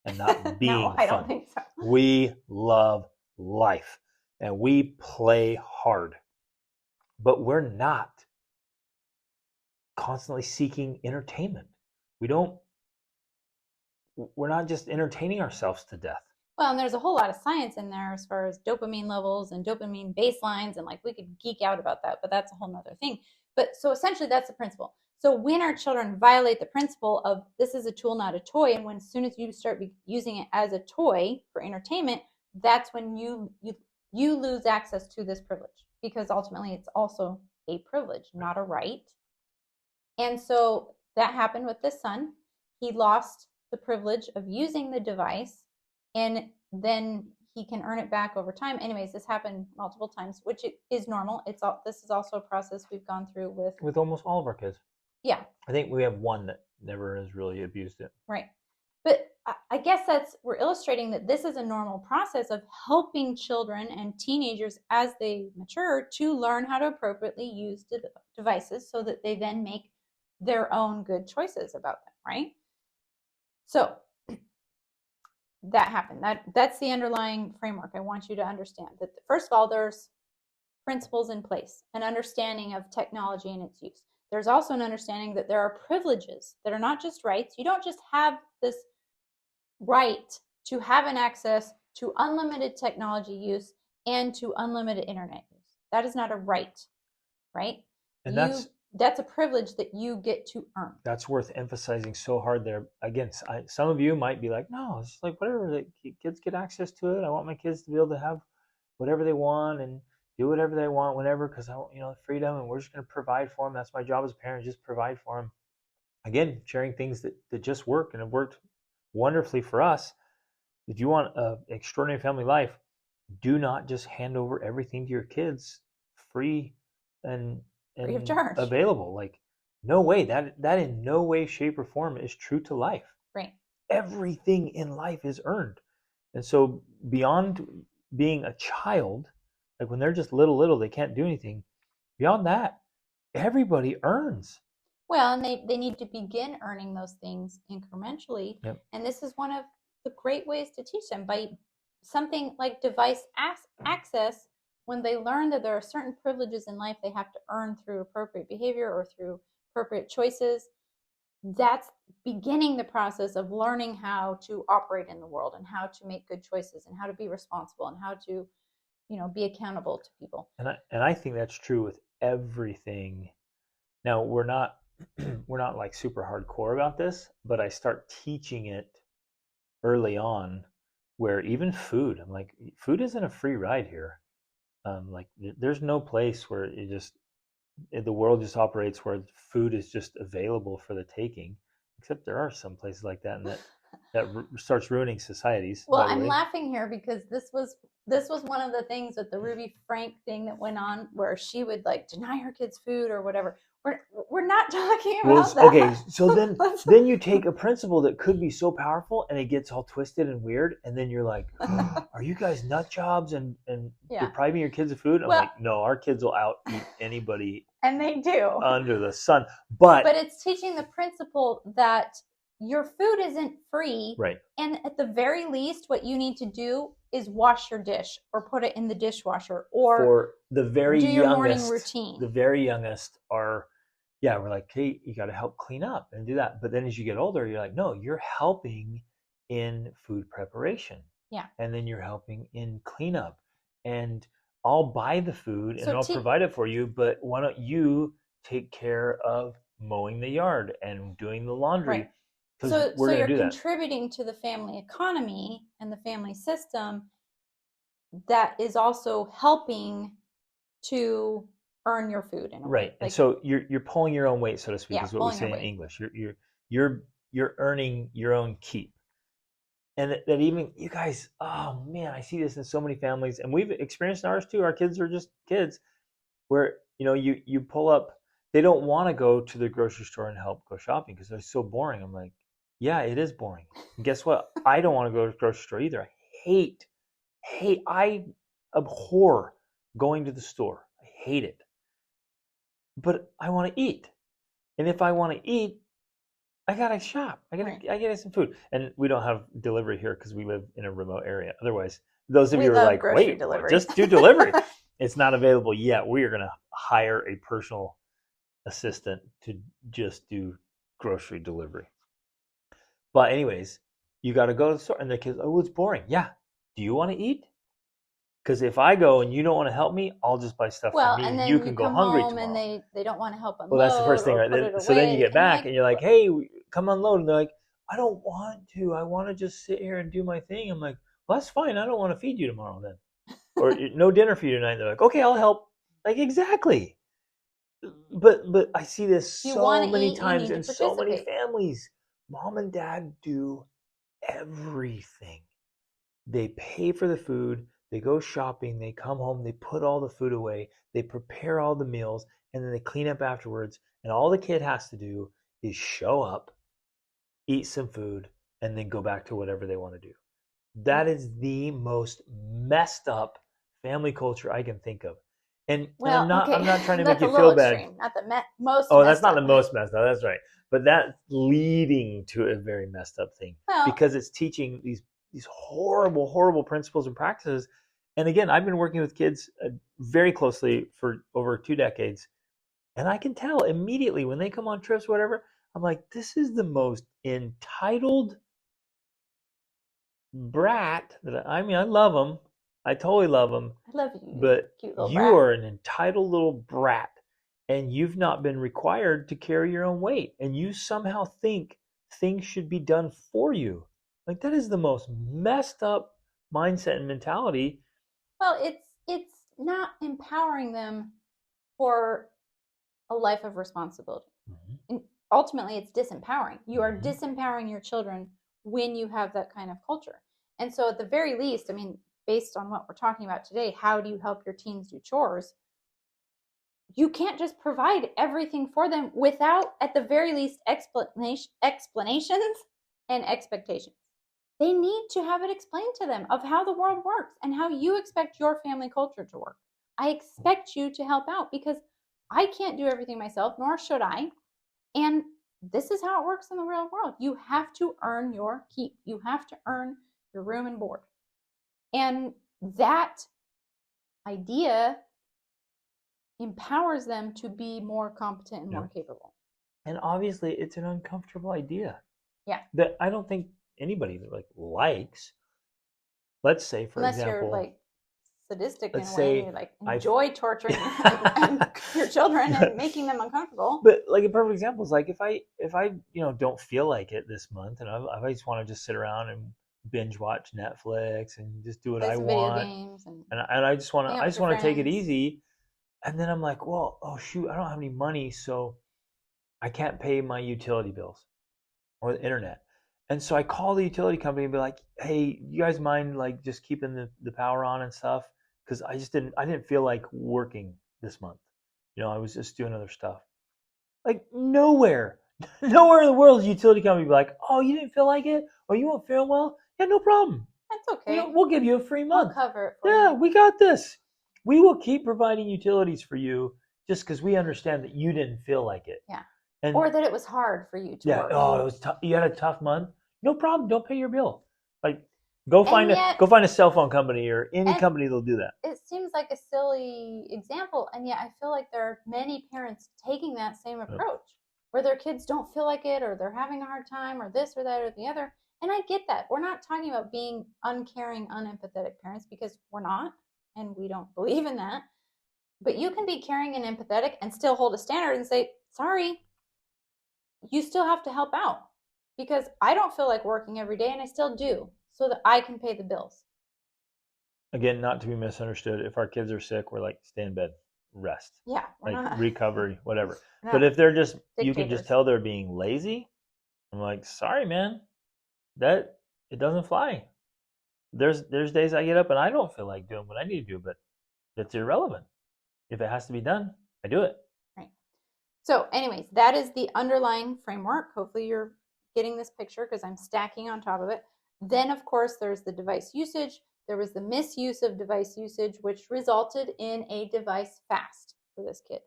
and not being No, I don't think so. We love life and we play hard. But we're not constantly seeking entertainment. We're not just entertaining ourselves to death. Well, and there's a whole lot of science in there as far as dopamine levels and dopamine baselines, and like we could geek out about that, but that's a whole nother thing. But so essentially that's the principle. So when our children violate the principle of this is a tool, not a toy, and when as soon as you start using it as a toy for entertainment, that's when you lose access to this privilege, because ultimately it's also a privilege, not a right. And so that happened with this son. He lost the privilege of using the device, and then he can earn it back over time. Anyways, this happened multiple times, which is normal. This is also a process we've gone through with almost all of our kids. Yeah. I think we have one that never has really abused it. Right. But I guess we're illustrating that this is a normal process of helping children and teenagers as they mature to learn how to appropriately use devices so that they then make their own good choices about them, right? So that happened. That's the underlying framework. I want you to understand that first of all, there's principles in place, an understanding of technology and its use. There's also an understanding that there are privileges that are not just rights. You don't just have this right to have an access to unlimited technology use and to unlimited internet use. That is not a right, right? And that's a privilege that you get to earn. That's worth emphasizing so hard there. Again, some of you might be like, no, it's like whatever, kids get access to it. I want my kids to be able to have whatever they want and do whatever they want whenever, because I want, freedom, and we're just going to provide for them. That's my job as a parent, just provide for them. Again, sharing things that just work and have worked wonderfully for us. If you want an extraordinary family life, do not just hand over everything to your kids free and free of charge, available. Like, no way. That in no way, shape, or form is true to life. Right. Everything in life is earned. And so beyond being a child, like when they're just little, they can't do anything. Beyond that, everybody earns. Well, and they need to begin earning those things incrementally. Yep. And this is one of the great ways to teach them by something like device access. When they learn that there are certain privileges in life they have to earn through appropriate behavior or through appropriate choices, that's beginning the process of learning how to operate in the world and how to make good choices and how to be responsible and how to, be accountable to people. And I think that's true with everything. Now, we're not like super hardcore about this, but I start teaching it early on, where even food, I'm like, food isn't a free ride here. Like there's no place where the world just operates where food is just available for the taking, except there are some places like that, and that starts ruining societies. Well, I'm laughing here because this was one of the things with the Ruby Frank thing that went on, where she would like deny her kids food or whatever. We're not talking about that. Okay, so then you take a principle that could be so powerful and it gets all twisted and weird, and then you're like, are you guys nut jobs and depriving your kids of food? I'm like, no, our kids will out eat anybody. And they do. Under the sun. But it's teaching the principle that your food isn't free. Right. And at the very least, what you need to do is wash your dish or put it in the dishwasher or for the very do your youngest, morning routine. The very youngest are, we're like, hey, you got to help clean up and do that. But then as you get older, you're like, no, you're helping in food preparation. Yeah. And then you're helping in cleanup. And I'll buy the food and I'll provide it for you, but why don't you take care of mowing the yard and doing the laundry? Right. So you're contributing to the family economy and the family system that is also helping to earn your food in a way. Right. And so you're pulling your own weight, so to speak, is what we say in English. You're earning your own keep. And that even you guys, oh man, I see this in so many families, and we've experienced ours too. Our kids are just kids, where you pull up. They don't want to go to the grocery store and help go shopping because they're so boring. I'm like, yeah, it is boring. And guess what? I don't want to go to the grocery store either. I abhor going to the store. I hate it. But I want to eat, and if I want to eat, I gotta shop. I gotta some food, and we don't have delivery here because we live in a remote area. Otherwise, those of you are like, wait, just do delivery. It's not available yet. We are gonna hire a personal assistant to just do grocery delivery. But anyways, you got to go to the store, and the kids, oh, it's boring. Yeah. Do you want to eat? Because if I go and you don't want to help me, I'll just buy stuff for me, and then you can go hungry home tomorrow. And they don't want to help unload. Well, that's the first thing, right? So then you get back and you're like, hey, come unload. And they're like, I don't want to. I want to just sit here and do my thing. I'm like, well, that's fine. I don't want to feed you tomorrow then. Or no dinner for you tonight. And they're like, okay, I'll help. Like, exactly. But I see this so many times in so many families. Mom and dad do everything. They pay for the food. They go shopping. They come home. They put all the food away. They prepare all the meals. And then they clean up afterwards. And all the kid has to do is show up, eat some food, and then go back to whatever they want to do. That is the most messed up family culture I can think of. And I'm not trying to make you feel bad. Extreme. Not the most. Oh, that's not the most messed up. That's right. But that's leading to a very messed up thing because it's teaching these horrible, horrible principles and practices. And again, I've been working with kids very closely for over 2 decades. And I can tell immediately when they come on trips, whatever, I'm like, this is the most entitled brat I love them. I totally love them. I love you. But you are an entitled little brat. And you've not been required to carry your own weight. And you somehow think things should be done for you. Like, that is the most messed up mindset and mentality. Well, it's not empowering them for a life of responsibility. Mm-hmm. And ultimately, it's disempowering. You are disempowering your children when you have that kind of culture. And so at the very least, based on what we're talking about today, how do you help your teens do chores? You can't just provide everything for them without, at the very least, explanations and expectations. They need to have it explained to them of how the world works and how you expect your family culture to work. I expect you to help out because I can't do everything myself, nor should I. And this is how it works in the real world. You have to earn your keep. You have to earn your room and board. And that idea empowers them to be more competent and more capable. And obviously, it's an uncomfortable idea. Yeah. That I don't think anybody likes. Let's say, for example, unless you're like sadistic in a way, you enjoy torturing your children and making them uncomfortable. But like a perfect example is like if I don't feel like it this month and I just want to just sit around and binge watch Netflix and just do what play I some want. Video games and I just want hang to out I with just your want to take it friends. easy. And then I'm like, well, oh shoot, I don't have any money, so I can't pay my utility bills or the internet. And so I call the utility company and be like, hey, you guys mind like just keeping the power on and stuff? Because I didn't feel like working this month. I was just doing other stuff. Like nowhere in the world is utility company be like, oh, you didn't feel like it? Oh, you won't feel well? Yeah, no problem. That's okay. We'll give you a free month. I'll cover it for you. you. We got this. We will keep providing utilities for you just because we understand that you didn't feel like it. Yeah. And or that it was hard for you to work. Oh, it was tough. You had a tough month. No problem. Don't pay your bill. Like, go find a cell phone company or any company that'll do that. It seems like a silly example, and yet I feel like there are many parents taking that same approach, where their kids don't feel like it, or they're having a hard time, or this or that or the other. And I get that. We're not talking about being uncaring, unempathetic parents, because we're not, and we don't believe in that. But you can be caring and empathetic and still hold a standard and say, sorry, you still have to help out, because I don't feel like working every day, and I still do, so that I can pay the bills. Again, not to be misunderstood. If our kids are sick, we're like, stay in bed, rest. Yeah. Like recovery, whatever. But if they're just, you can just tell they're being lazy. I'm like, sorry, man, that it doesn't fly. There's days I get up and I don't feel like doing what I need to do, but it's irrelevant. If it has to be done, I do it. Right. So anyways, that is the underlying framework. Hopefully you're getting this picture, because I'm stacking on top of it. Then, of course, there's the device usage. There was the misuse of device usage, which resulted in a device fast for this kid.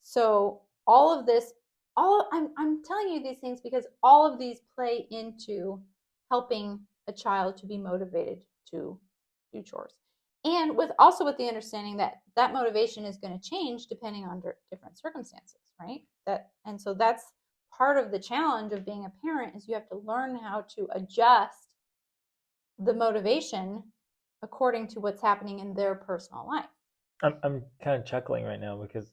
So all of this, I'm telling you these things because all of these play into helping a child to be motivated to do chores. And with the understanding that motivation is going to change depending on different circumstances, right? And so that's part of the challenge of being a parent, is you have to learn how to adjust the motivation according to what's happening in their personal life. I'm kind of chuckling right now because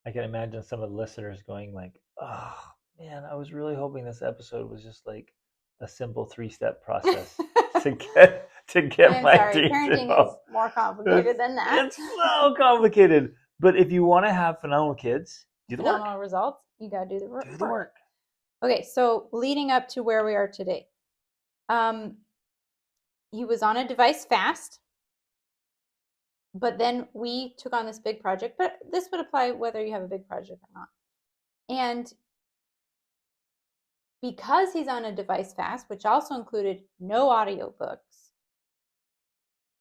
I can imagine some of the listeners going like, oh man, I was really hoping this episode was just like a simple 3-step process to get my sorry, parenting is more complicated than that. It's so complicated. But if you want to have phenomenal kids, do the phenomenal results, you got to do the work. Do the work. Okay, so leading up to where we are today, he was on a device fast, but then we took on this big project. But this would apply whether you have a big project or not. And because he's on a device fast, which also included no audiobooks,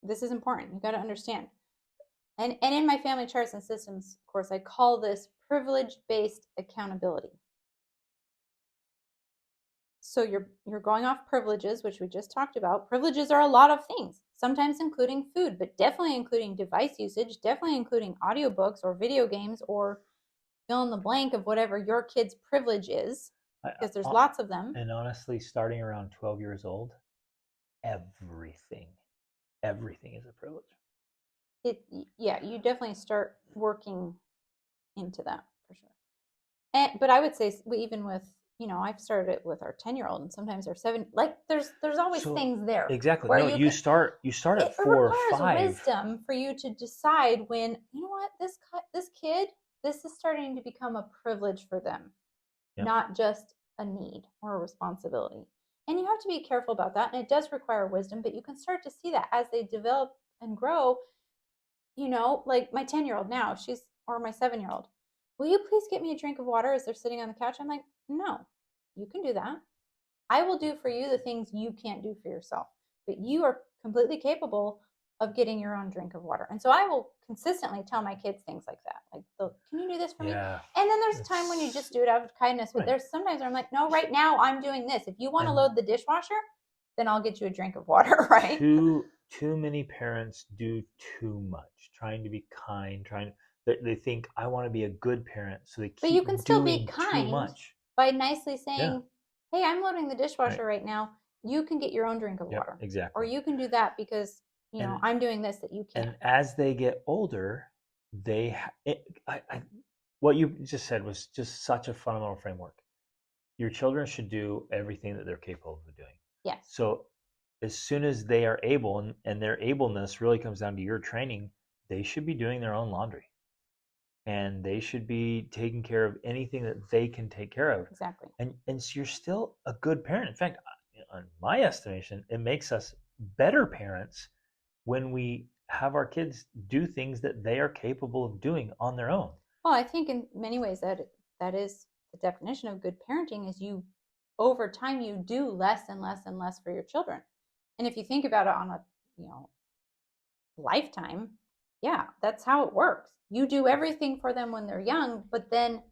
this is important. You got to understand. And in my family charts and systems course, I call this privilege-based accountability. So you're going off privileges, which we just talked about. Privileges are a lot of things, sometimes including food, but definitely including device usage, definitely including audiobooks or video games, or fill in the blank of whatever your kid's privilege is, because there's lots of them. And honestly, starting around 12 years old, everything is a privilege. You definitely start working into that for sure. But I would say even with, I've started it with our 10-year-old, and sometimes our 7. Like there's always things there. Exactly. No, you start at 4 or 5. It requires wisdom for you to decide when, this kid, this is starting to become a privilege for them, not just a need or a responsibility. And you have to be careful about that. And it does require wisdom, but you can start to see that as they develop and grow. Like my 10-year-old now, or my 7-year-old, will you please get me a drink of water as they're sitting on the couch? I'm like, no, you can do that. I will do for you the things you can't do for yourself, but you are completely capable of getting your own drink of water. And so I will consistently tell my kids things like that. Like, can you do this for me? And then there's a time when you just do it out of kindness, but there's sometimes where I'm like, no, right now I'm doing this. If you want to load the dishwasher, then I'll get you a drink of water, right? Too many parents do too much, trying to be kind, they think I want to be a good parent, so they keep doing too much. But you can still be kind by nicely saying, hey, I'm loading the dishwasher right now. You can get your own drink of water. Exactly. Or you can do that because, I'm doing this that you can't. And as they get older, what you just said was just such a fundamental framework. Your children should do everything that they're capable of doing. Yes. So as soon as they are able, and their ableness really comes down to your training, they should be doing their own laundry. And they should be taking care of anything that they can take care of. Exactly. And so you're still a good parent. In fact, on my estimation, it makes us better parents when we have our kids do things that they are capable of doing on their own. Well, I think in many ways that is the definition of good parenting, is you, over time, you do less and less and less for your children. And if you think about it on a, lifetime, yeah, that's how it works. You do everything for them when they're young, but then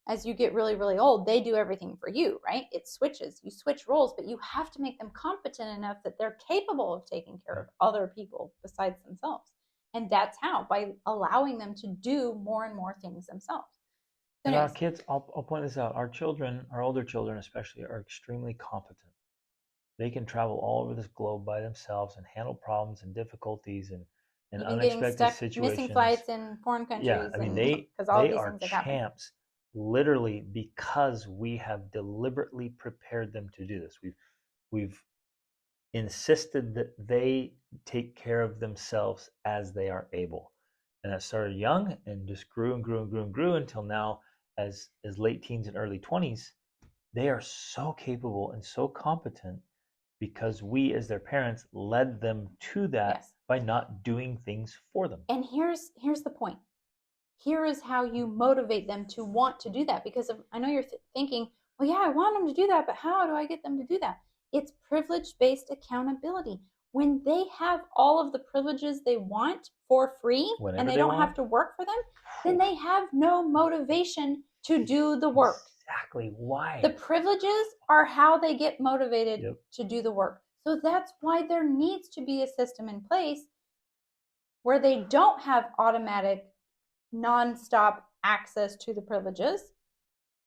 as you get really, really old, they do everything for you, right? It switches. You switch roles, but you have to make them competent enough that they're capable of taking care of other people besides themselves. And that's how, by allowing them to do more and more things themselves. So and our kids, I'll point this out, our children, our older children especially, are extremely competent. They can travel all over this globe by themselves and handle problems and difficulties and unexpected stuck, situations. Missing flights in foreign countries. Yeah, I mean, they are champs, literally, because we have deliberately prepared them to do this. We've insisted that they take care of themselves as they are able. And that started young and just grew and grew and grew and grew until now, as late teens and early 20s, they are so capable and so competent because we, as their parents, led them to that by not doing things for them. And here's the point. Here is how you motivate them to want to do that. Because I know you're thinking, well, yeah, I want them to do that, but how do I get them to do that? It's privilege-based accountability. When they have all of the privileges they want for free, and they don't have to work for them, then they have no motivation to do the work. Exactly. Why? The privileges are how they get motivated to do the work. So that's why there needs to be a system in place where they don't have automatic, nonstop access to the privileges,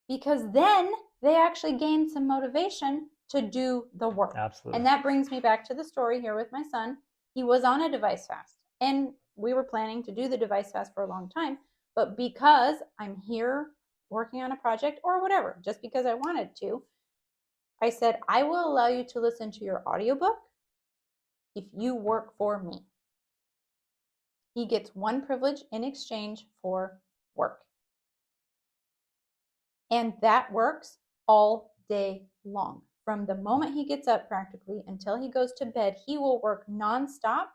because then they actually gain some motivation to do the work. Absolutely. And that brings me back to the story here with my son. He was on a device fast, and we were planning to do the device fast for a long time, but because I'm here working on a project or whatever, just because I wanted to, I said, I will allow you to listen to your audiobook if you work for me. He gets one privilege in exchange for work. And that works all day long. From the moment he gets up practically until he goes to bed, he will work nonstop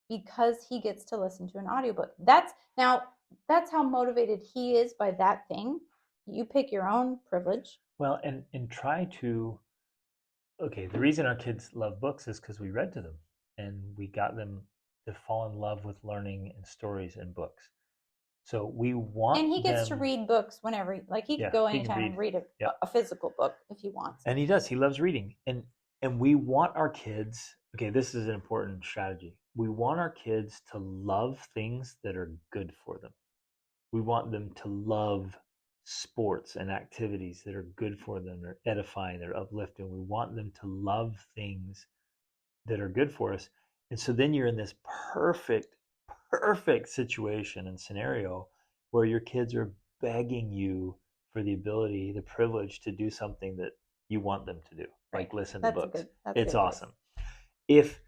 because he gets to listen to an audiobook. That's how motivated he is by that thing. You pick your own privilege. Well, and try to, the reason our kids love books is because we read to them and we got them to fall in love with learning and stories and books. So we want And he gets to read books whenever, he could go anytime and read a physical book if he wants. And he does. He loves reading. And we want our kids, this is an important strategy. We want our kids to love things that are good for them. We want them to love sports and activities that are good for them. They're edifying, they're uplifting. We want them to love things that are good for us. And so then you're in this perfect situation and scenario where your kids are begging you for the ability, the privilege to do something that you want them to do, like listen to books. It's awesome. If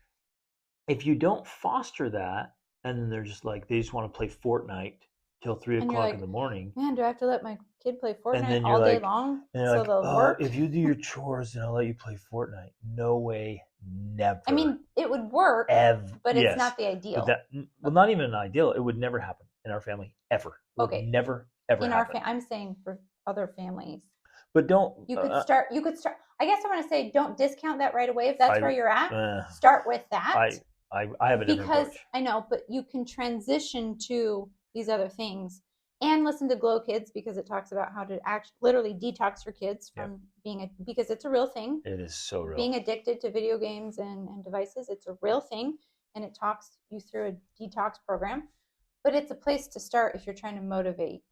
you don't foster that, and then they're just like, they just want to play Fortnite till 3 o'clock in the morning. Man, do I have to let my kid play Fortnite all day long? So they'll work? If you do your chores, then I'll let you play Fortnite. No way, never. I mean, it would work, but it's not the ideal. Not even an ideal. It would never happen in our family, ever. It would never, ever happen. I'm saying for other families. But don't. You could start. I guess I want to say, don't discount that right away. If that's where you're at, start with that. I have a different approach. I know, but you can transition to these other things and listen to Glow Kids, because it talks about how to literally detox your kids from because it's a real thing. It is so real. Being addicted to video games and devices, it's a real thing, and it talks you through a detox program. But it's a place to start if you're trying to motivate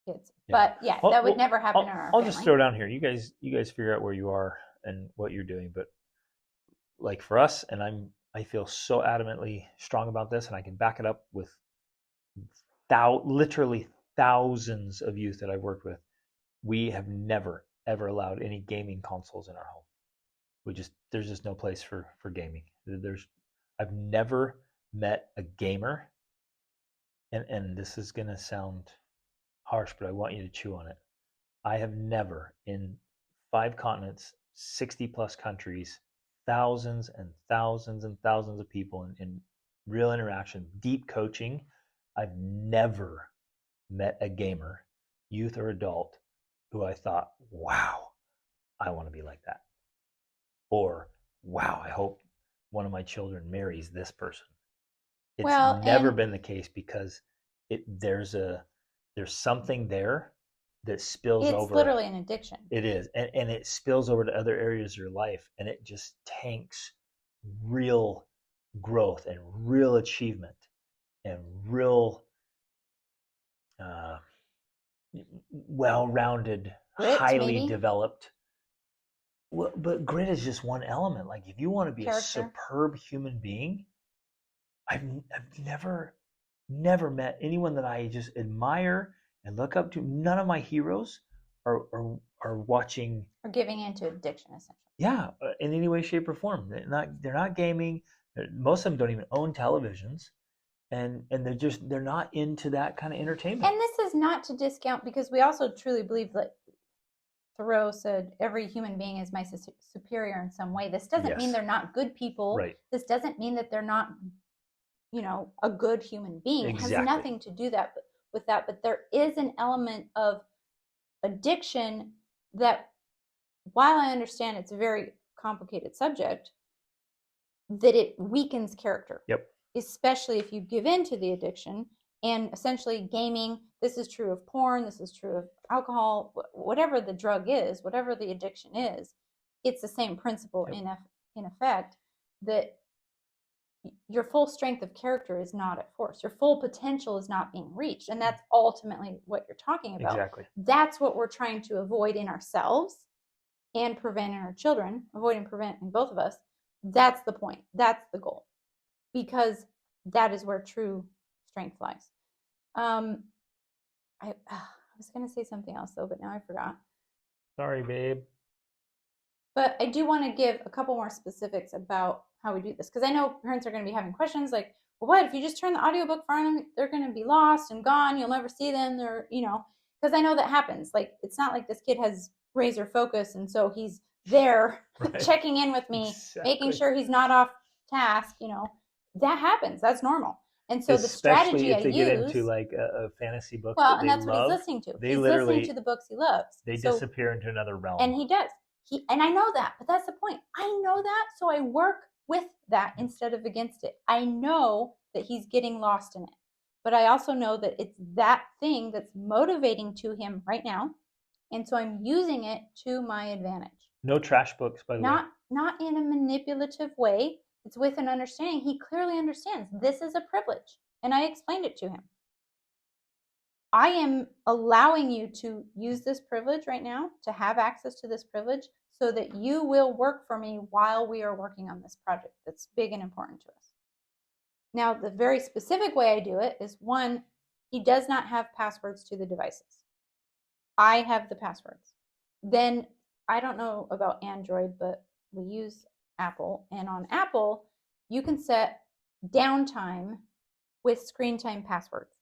kids. Yeah. But that would never happen in our family. I'll just throw down here. You guys figure out where you are and what you're doing. But like for us, and I feel so adamantly strong about this, and I can back it up with literally thousands of youth that I've worked with. We have never, ever allowed any gaming consoles in our home. there's just no place for gaming. I've never met a gamer, and this is gonna sound harsh, but I want you to chew on it. I have never, in 5 continents, 60 plus countries, thousands and thousands and thousands of people in real interaction, deep coaching, I've never met a gamer, youth or adult, who I thought, wow, I want to be like that. Or, wow, I hope one of my children marries this person. It's never been the case, because there's something there that spills over. It's literally an addiction. It is. And it spills over to other areas of your life, and it just tanks real growth and real achievement and real well-rounded, highly developed. Well, but grit is just one element. Like, if you want to be a superb human being, I've never met anyone that I just admire and look up to. None of my heroes are watching or giving into addiction, essentially. Yeah, in any way, shape, or form. They're not gaming. Most of them don't even own televisions, and they're not into that kind of entertainment. And this is not to discount, because we also truly believe that Thoreau said every human being is my superior in some way. This doesn't mean they're not good people. Right. This doesn't mean that they're not, a good human being. Exactly. It has nothing to do with that. But there is an element of addiction that, while I understand it's a very complicated subject, that it weakens character. Yep. Especially if you give in to the addiction. And essentially gaming, this is true of porn, this is true of alcohol, whatever the drug is, whatever the addiction is, it's the same principle in effect, that your full strength of character is not at force. Your full potential is not being reached. And that's ultimately what you're talking about. Exactly. That's what we're trying to avoid in ourselves and prevent in our children, avoid and prevent in both of us. That's the point. That's the goal. Because that is where true strength lies. I was going to say something else, though, but now I forgot. Sorry, babe. But I do want to give a couple more specifics about how we do this, because I know parents are going to be having questions like, well, what if you just turn the audiobook for them? They're going to be lost and gone. You'll never see them. They're, because I know that happens. Like, it's not like this kid has razor focus, and so he's there checking in with me, making sure he's not off task. That happens. That's normal. And so the strategy I use, get into like a fantasy book, and that's what he's listening to. He's listening to the books he loves. They disappear into another realm, and he does. And I know that, but that's the point. I know that, so I work with that instead of against it. I know that he's getting lost in it, but I also know that it's that thing that's motivating to him right now, and so I'm using it to my advantage. No trash books, by the way. Not in a manipulative way. It's with an understanding. He clearly understands this is a privilege, and I explained it to him. I am allowing you to use this privilege right now, to have access to this privilege, so that you will work for me while we are working on this project that's big and important to us. Now, the very specific way I do it is, one, he does not have passwords to the devices. I have the passwords. Then, I don't know about Android, but we use Apple, and on Apple you can set downtime with screen time passwords.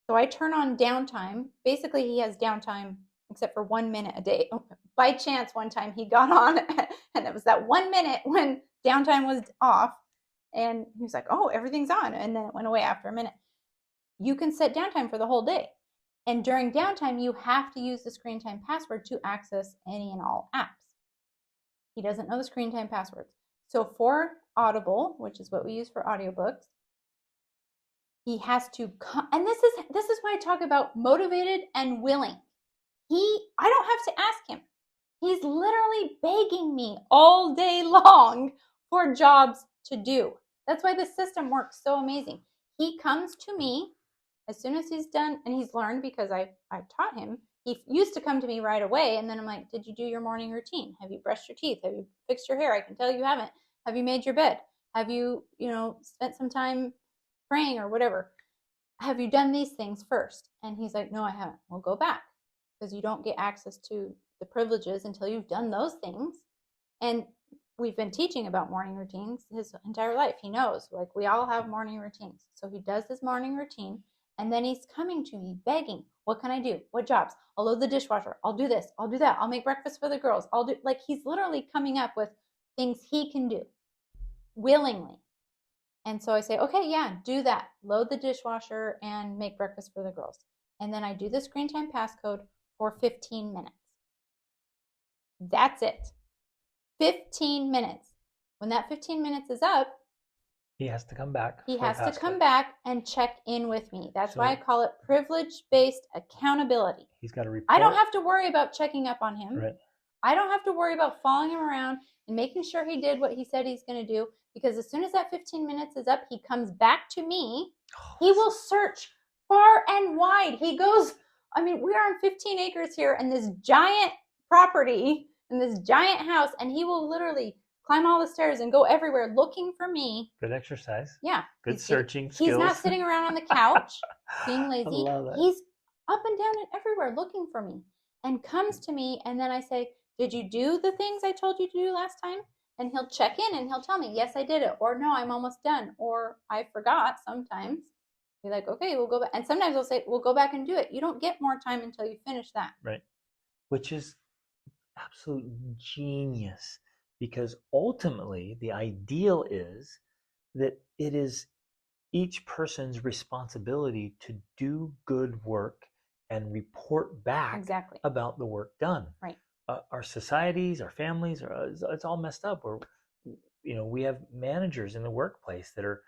So I turn on downtime. Basically, he has downtime except for 1 minute a day. By chance, one time he got on and it was that 1 minute when downtime was off, and he was like, oh, everything's on, and then it went away after a minute. You can set downtime for the whole day, and during downtime you have to use the screen time password to access any and all apps. He doesn't know the screen time passwords. So for Audible, which is what we use for audiobooks, he has to come, and this is why I talk about motivated and willing. I don't have to ask him. He's literally begging me all day long for jobs to do. That's why the system works so amazing. He comes to me as soon as he's done, and he's learned because I've taught him. He used to come to me right away, and then I'm like, did you do your morning routine? Have you brushed your teeth? Have you fixed your hair? I can tell you haven't. Have you made your bed? Have you, spent some time praying or whatever? Have you done these things first? And he's like, no, I haven't. Well, go back, because you don't get access to the privileges until you've done those things. And we've been teaching about morning routines his entire life. He knows, like, we all have morning routines. So he does his morning routine, and then he's coming to me begging, what can I do? What jobs? I'll load the dishwasher. I'll do this. I'll do that. I'll make breakfast for the girls. I'll do, like, he's literally coming up with things he can do willingly. And so I say, okay, yeah, do that. Load the dishwasher and make breakfast for the girls. And then I do the screen time passcode for 15 minutes. That's it. 15 minutes. When that 15 minutes is up, he has to come back. He has to come back and check in with me. That's why I call it privilege-based accountability. He's got to report. I don't have to worry about checking up on him. Right. I don't have to worry about following him around and making sure he did what he said he's going to do, because as soon as that 15 minutes is up, he comes back to me. He will search far and wide. He goes, I mean, we are on 15 acres here and this giant property and this giant house, and he will literally climb all the stairs and go everywhere looking for me. Good exercise. Yeah. Good searching skills. He's not sitting around on the couch being lazy. I love that. He's up and down and everywhere looking for me, and comes to me, and then I say, did you do the things I told you to do last time? And he'll check in and he'll tell me, yes, I did it. Or no, I'm almost done. Or I forgot sometimes. Be like, okay, we'll go back. And sometimes I'll say, we'll go back and do it. You don't get more time until you finish that. Right. Which is absolute genius, because ultimately the ideal is that it is each person's responsibility to do good work and report back about the work done. Right. Our societies, our families, it's all messed up. We have managers in the workplace that are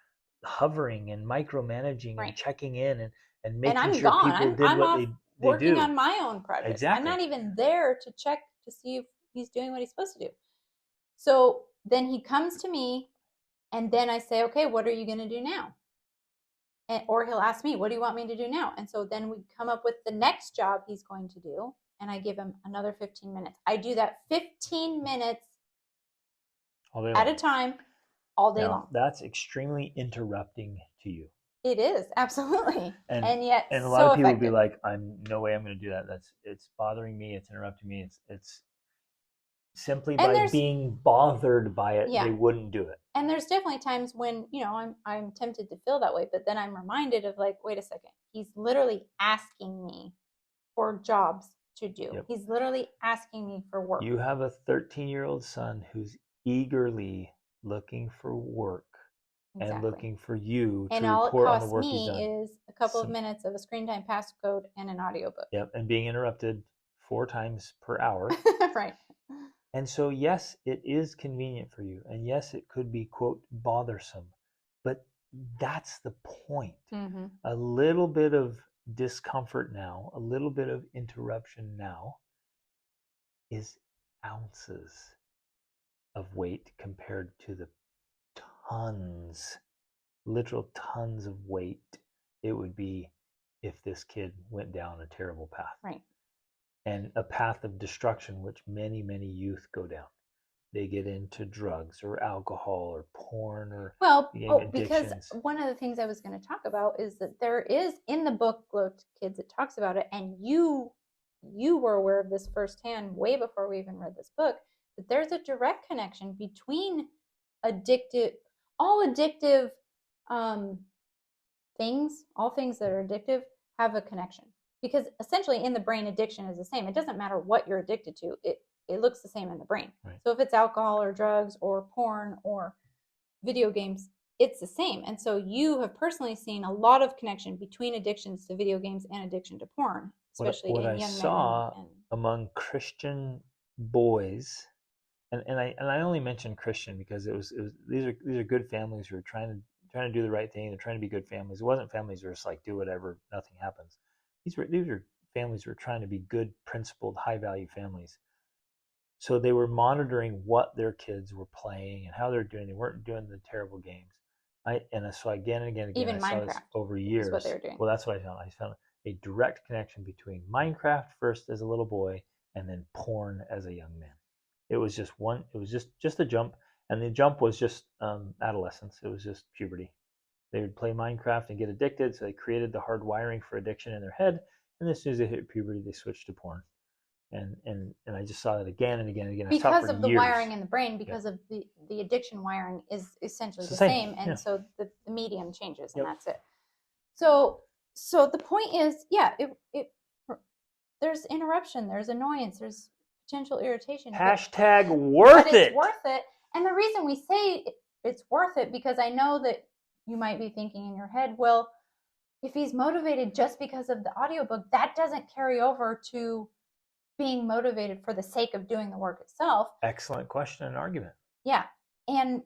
hovering and micromanaging and checking in and making sure people did what they do. Working on my own projects. Exactly. I'm not even there to check to see if he's doing what he's supposed to do. So then he comes to me, and then I say, okay, what are you going to do now? Or he'll ask me, what do you want me to do now? And so then we come up with the next job he's going to do, and I give him another 15 minutes. I do that 15 minutes at a time, all day long. That's extremely interrupting to you. It is, absolutely. And yet, and a lot of people will be like, no way I'm going to do that. It's bothering me. It's interrupting me. It's simply by being bothered by it, they wouldn't do it. And there's definitely times when, I'm tempted to feel that way, but then I'm reminded of, like, wait a second. He's literally asking me for jobs to do. Yep. He's literally asking me for work. You have a 13-year-old son who's eagerly looking for work. Exactly. And looking for you to report on the work he's done. And all it costs me is a couple of minutes of a screen time passcode and an audiobook. Yep, and being interrupted 4 times per hour. Right. And so, yes, it is convenient for you. And yes, it could be, quote, bothersome. But that's the point. Mm-hmm. A little bit of discomfort now, a little bit of interruption now is ounces of weight compared to the literal tons of weight it would be if this kid went down a terrible path. Right. And a path of destruction, which many, many youth go down. They get into drugs or alcohol or porn or because one of the things I was going to talk about is that there is, in the book Glow to Kids, it talks about it, and you were aware of this firsthand way before we even read this book, that there's a direct connection between all addictive things, all things that are addictive have a connection. Because essentially in the brain, addiction is the same. It doesn't matter what you're addicted to. It looks the same in the brain. Right. So if it's alcohol or drugs or porn or video games, it's the same. And so you have personally seen a lot of connection between addictions to video games and addiction to porn, especially in young men. What I saw among Christian boys, and I only mentioned Christian because these are good families who are trying to do the right thing. They're trying to be good families. It wasn't families who are just like, do whatever, nothing happens. These are families who are trying to be good, principled, high value families. So they were monitoring what their kids were playing and how they're doing. They weren't doing the terrible games. So again and again, even I saw Minecraft this over years. is what they were doing. Well, that's what I found. I found a direct connection between Minecraft first as a little boy and then porn as a young man. It was just one. It was just a jump, and the jump was just adolescence. It was just puberty. They would play Minecraft and get addicted, so they created the hard wiring for addiction in their head. And as soon as they hit puberty, they switched to porn. And I just saw that again and again and again. Because of the wiring in the brain, because of the addiction wiring is essentially the same. And so the medium changes, and that's it. So the point is, there's interruption, there's annoyance, there's potential irritation. Hashtag worth it. It's worth it. And the reason we say it's worth it, because I know that you might be thinking in your head, well, if he's motivated just because of the audiobook, that doesn't carry over to being motivated for the sake of doing the work itself. Excellent question and argument. Yeah. And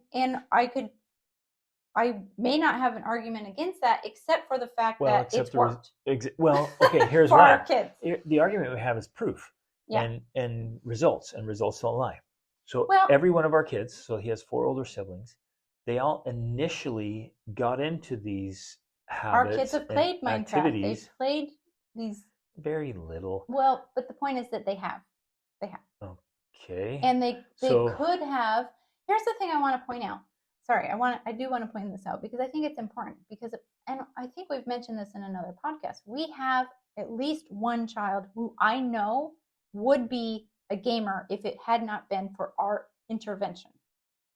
I may not have an argument against that, except for the fact that it's worked. Okay, here's for why. Our kids. The argument we have is proof and results, and results don't lie. So every one of our kids, so he has 4 older siblings, they all initially got into these habits. Our kids have played Minecraft. Activities. They've played these. Very little. Well, but the point is that they have. Okay. And they could have. Here's the thing I want to point out. Sorry, I do want to point this out because I think it's important, and I think we've mentioned this in another podcast. We have at least one child who I know would be a gamer if it had not been for our intervention.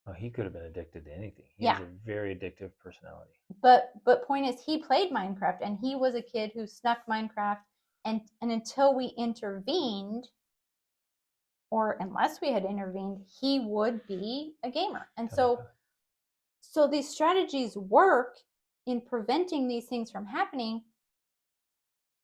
Oh, he could have been addicted to anything. He has a very addictive personality. But point is, he played Minecraft, and he was a kid who snuck Minecraft, and until we intervened, or unless we had intervened, he would be a gamer. And so these strategies work in preventing these things from happening.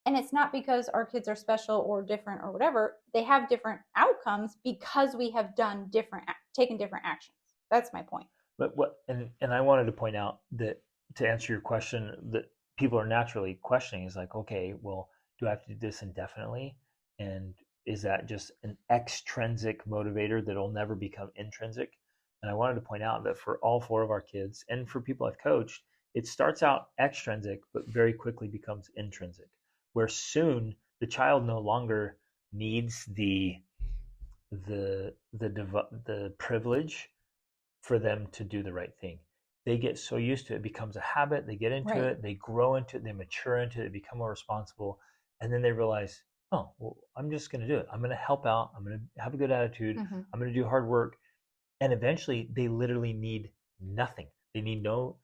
And it's not because our kids are special or different or whatever. They have different outcomes because we have taken different actions. That's my point. But and I wanted to point out that, to answer your question, that people are naturally questioning is like, okay, well, do I have to do this indefinitely? And is that just an extrinsic motivator that will never become intrinsic? And I wanted to point out that for all 4 of our kids, and for people I've coached, it starts out extrinsic, but very quickly becomes intrinsic, where soon the child no longer needs the privilege for them to do the right thing. They get so used to it, it becomes a habit. They get into it, they grow into it, they mature into it, they become more responsible, and then they realize, oh, well, I'm just going to do it. I'm going to help out. I'm going to have a good attitude. Mm-hmm. I'm going to do hard work. And eventually they literally need nothing. They need no,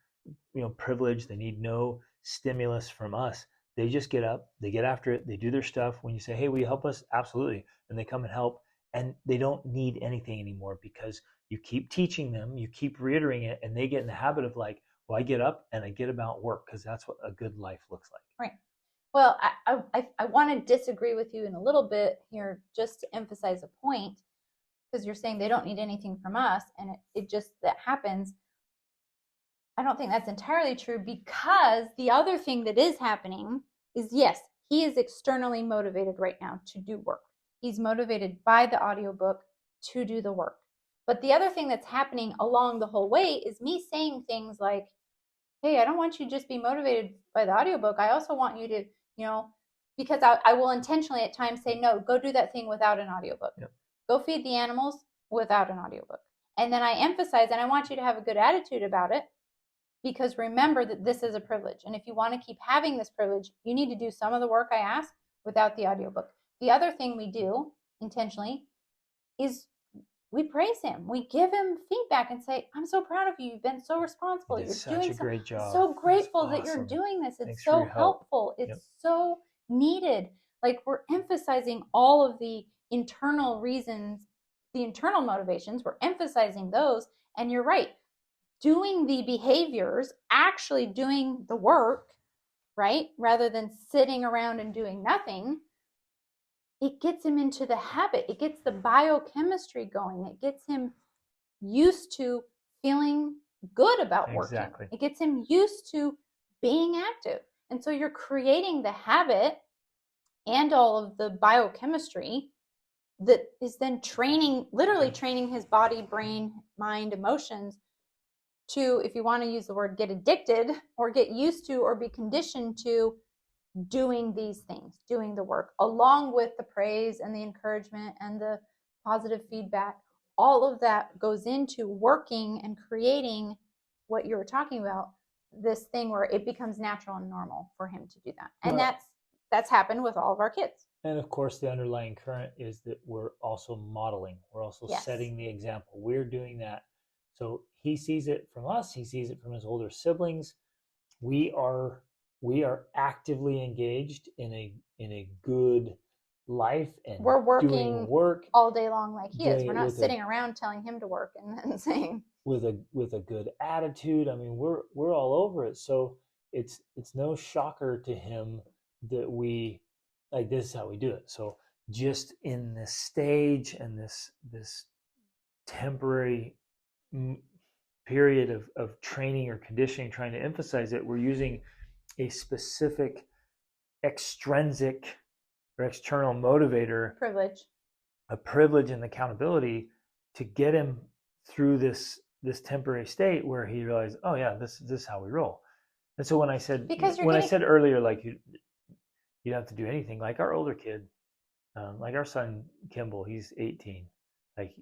privilege. They need no stimulus from us. They just get up, they get after it, they do their stuff. When you say, hey, will you help us? Absolutely. And they come and help, and they don't need anything anymore because you keep teaching them, you keep reiterating it, and they get in the habit of like, well, I get up and I get about work because that's what a good life looks like. Right. Well, I want to disagree with you in a little bit here just to emphasize a point, because you're saying they don't need anything from us, and it just that happens. I don't think that's entirely true, because the other thing that is happening is, yes, he is externally motivated right now to do work. He's motivated by the audiobook to do the work. But the other thing that's happening along the whole way is me saying things like, hey, I don't want you to just be motivated by the audiobook. I also want you to, because I will intentionally at times say, no, go do that thing without an audiobook. Yep. Go feed the animals without an audiobook. And then I emphasize, and I want you to have a good attitude about it, because remember that this is a privilege. And if you want to keep having this privilege, you need to do some of the work I ask without the audiobook. The other thing we do intentionally is we praise him. We give him feedback and say, I'm so proud of you. You've been so responsible. You're doing such a great job. So grateful that you're doing this. It's so helpful. It's so needed. Like, we're emphasizing all of the internal reasons, the internal motivations. We're emphasizing those. And you're right. Doing the behaviors, actually doing the work, right? Rather than sitting around and doing nothing. It gets him into the habit. It gets the biochemistry going. It gets him used to feeling good about working. Exactly. It gets him used to being active. And so you're creating the habit and all of the biochemistry that is then literally training his body, brain, mind, emotions to, if you want to use the word, get addicted or get used to or be conditioned to doing these things, doing the work, along with the praise and the encouragement and the positive feedback. All of that goes into working and creating what you were talking about, this thing where it becomes natural and normal for him to do that. And that's happened with all of our kids. And of course, the underlying current is that we're also modeling. We're also setting the example. We're doing that. So he sees it from us. He sees it from his older siblings. We are actively engaged in a good life, and we're working doing work all day long like he is. We're not sitting around telling him to work and then saying with a good attitude. I mean, we're all over it. So it's no shocker to him that we, like, this is how we do it. So just in this stage and this temporary period of training or conditioning, trying to emphasize it, we're using a specific extrinsic or external motivator, a privilege and accountability to get him through this temporary state where he realized, oh yeah, this is how we roll. And so when I said I said earlier, like, you don't have to do anything, like our older kid, like our son Kimball, he's 18. Like,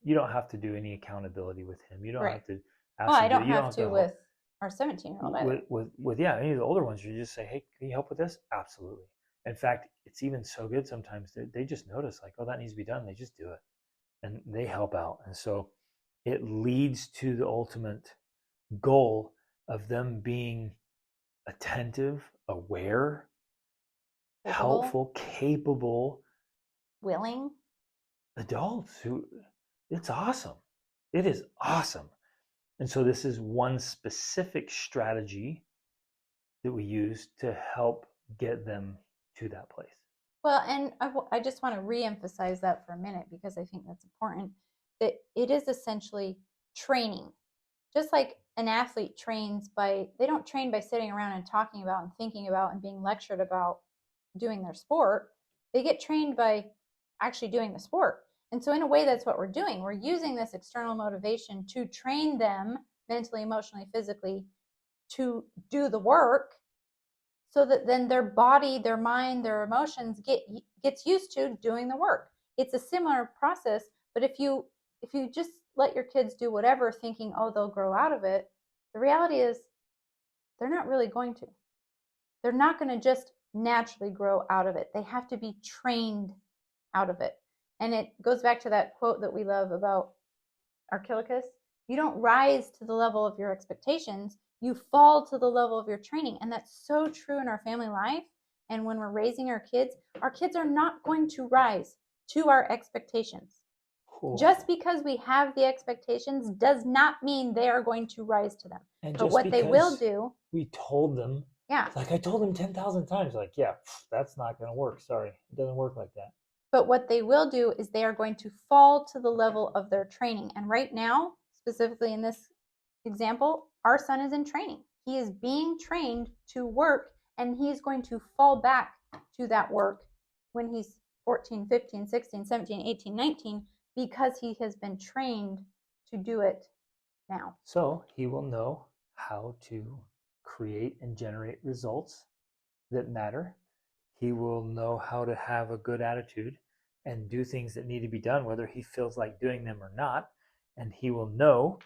you don't have to do any accountability with him. You don't have to ask him. I don't have to with our 17-year-old either. With any of the older ones, you just say, hey, can you help with this? Absolutely. In fact, it's even so good sometimes that they just notice, like, oh, that needs to be done. They just do it, and they help out. And so it leads to the ultimate goal of them being attentive, aware, helpful, capable, willing adults who, it's awesome. It is awesome. And so this is one specific strategy that we use to help get them to that place. Well, and I just want to reemphasize that for a minute, because I think that's important, that it is essentially training. Just like an athlete trains they don't train by sitting around and talking about and thinking about and being lectured about doing their sport. They get trained by actually doing the sport. And so in a way, that's what we're doing. We're using this external motivation to train them mentally, emotionally, physically to do the work, so that then their body, their mind, their emotions gets used to doing the work. It's a similar process, but if you just let your kids do whatever, thinking, oh, they'll grow out of it, the reality is they're not really going to. They're not going to just naturally grow out of it. They have to be trained out of it. And it goes back to that quote that we love about Archilochus. You don't rise to the level of your expectations, you fall to the level of your training. And that's so true in our family life. And when we're raising our kids are not going to rise to our expectations. Cool. Just because we have the expectations does not mean they are going to rise to them. And but what they will do, we told them, yeah, like I told them 10,000 times, like, yeah, that's not going to work. Sorry, it doesn't work like that. But what they will do is they are going to fall to the level of their training. And right now, specifically in this example, our son is in training. He is being trained to work, and he's going to fall back to that work when he's 14, 15, 16, 17, 18, 19, because he has been trained to do it now. So he will know how to create and generate results that matter. He will know how to have a good attitude and do things that need to be done, whether he feels like doing them or not. And he will know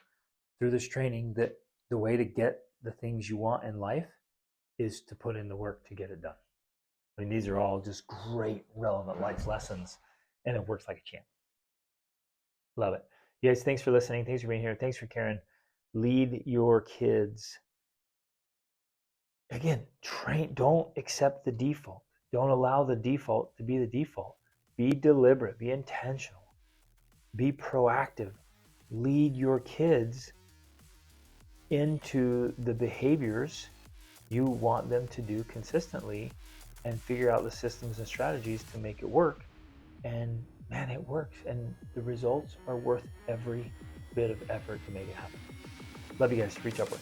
through this training that the way to get the things you want in life is to put in the work to get it done. I mean, these are all just great, relevant life lessons, and it works like a champ. Love it. You guys, thanks for listening. Thanks for being here. Thanks for caring. Lead your kids. Again, don't accept the default. Don't allow the default to be the default. Be deliberate, be intentional, be proactive. Lead your kids into the behaviors you want them to do consistently, and figure out the systems and strategies to make it work. And man, it works. And the results are worth every bit of effort to make it happen. Love you guys. Reach upward.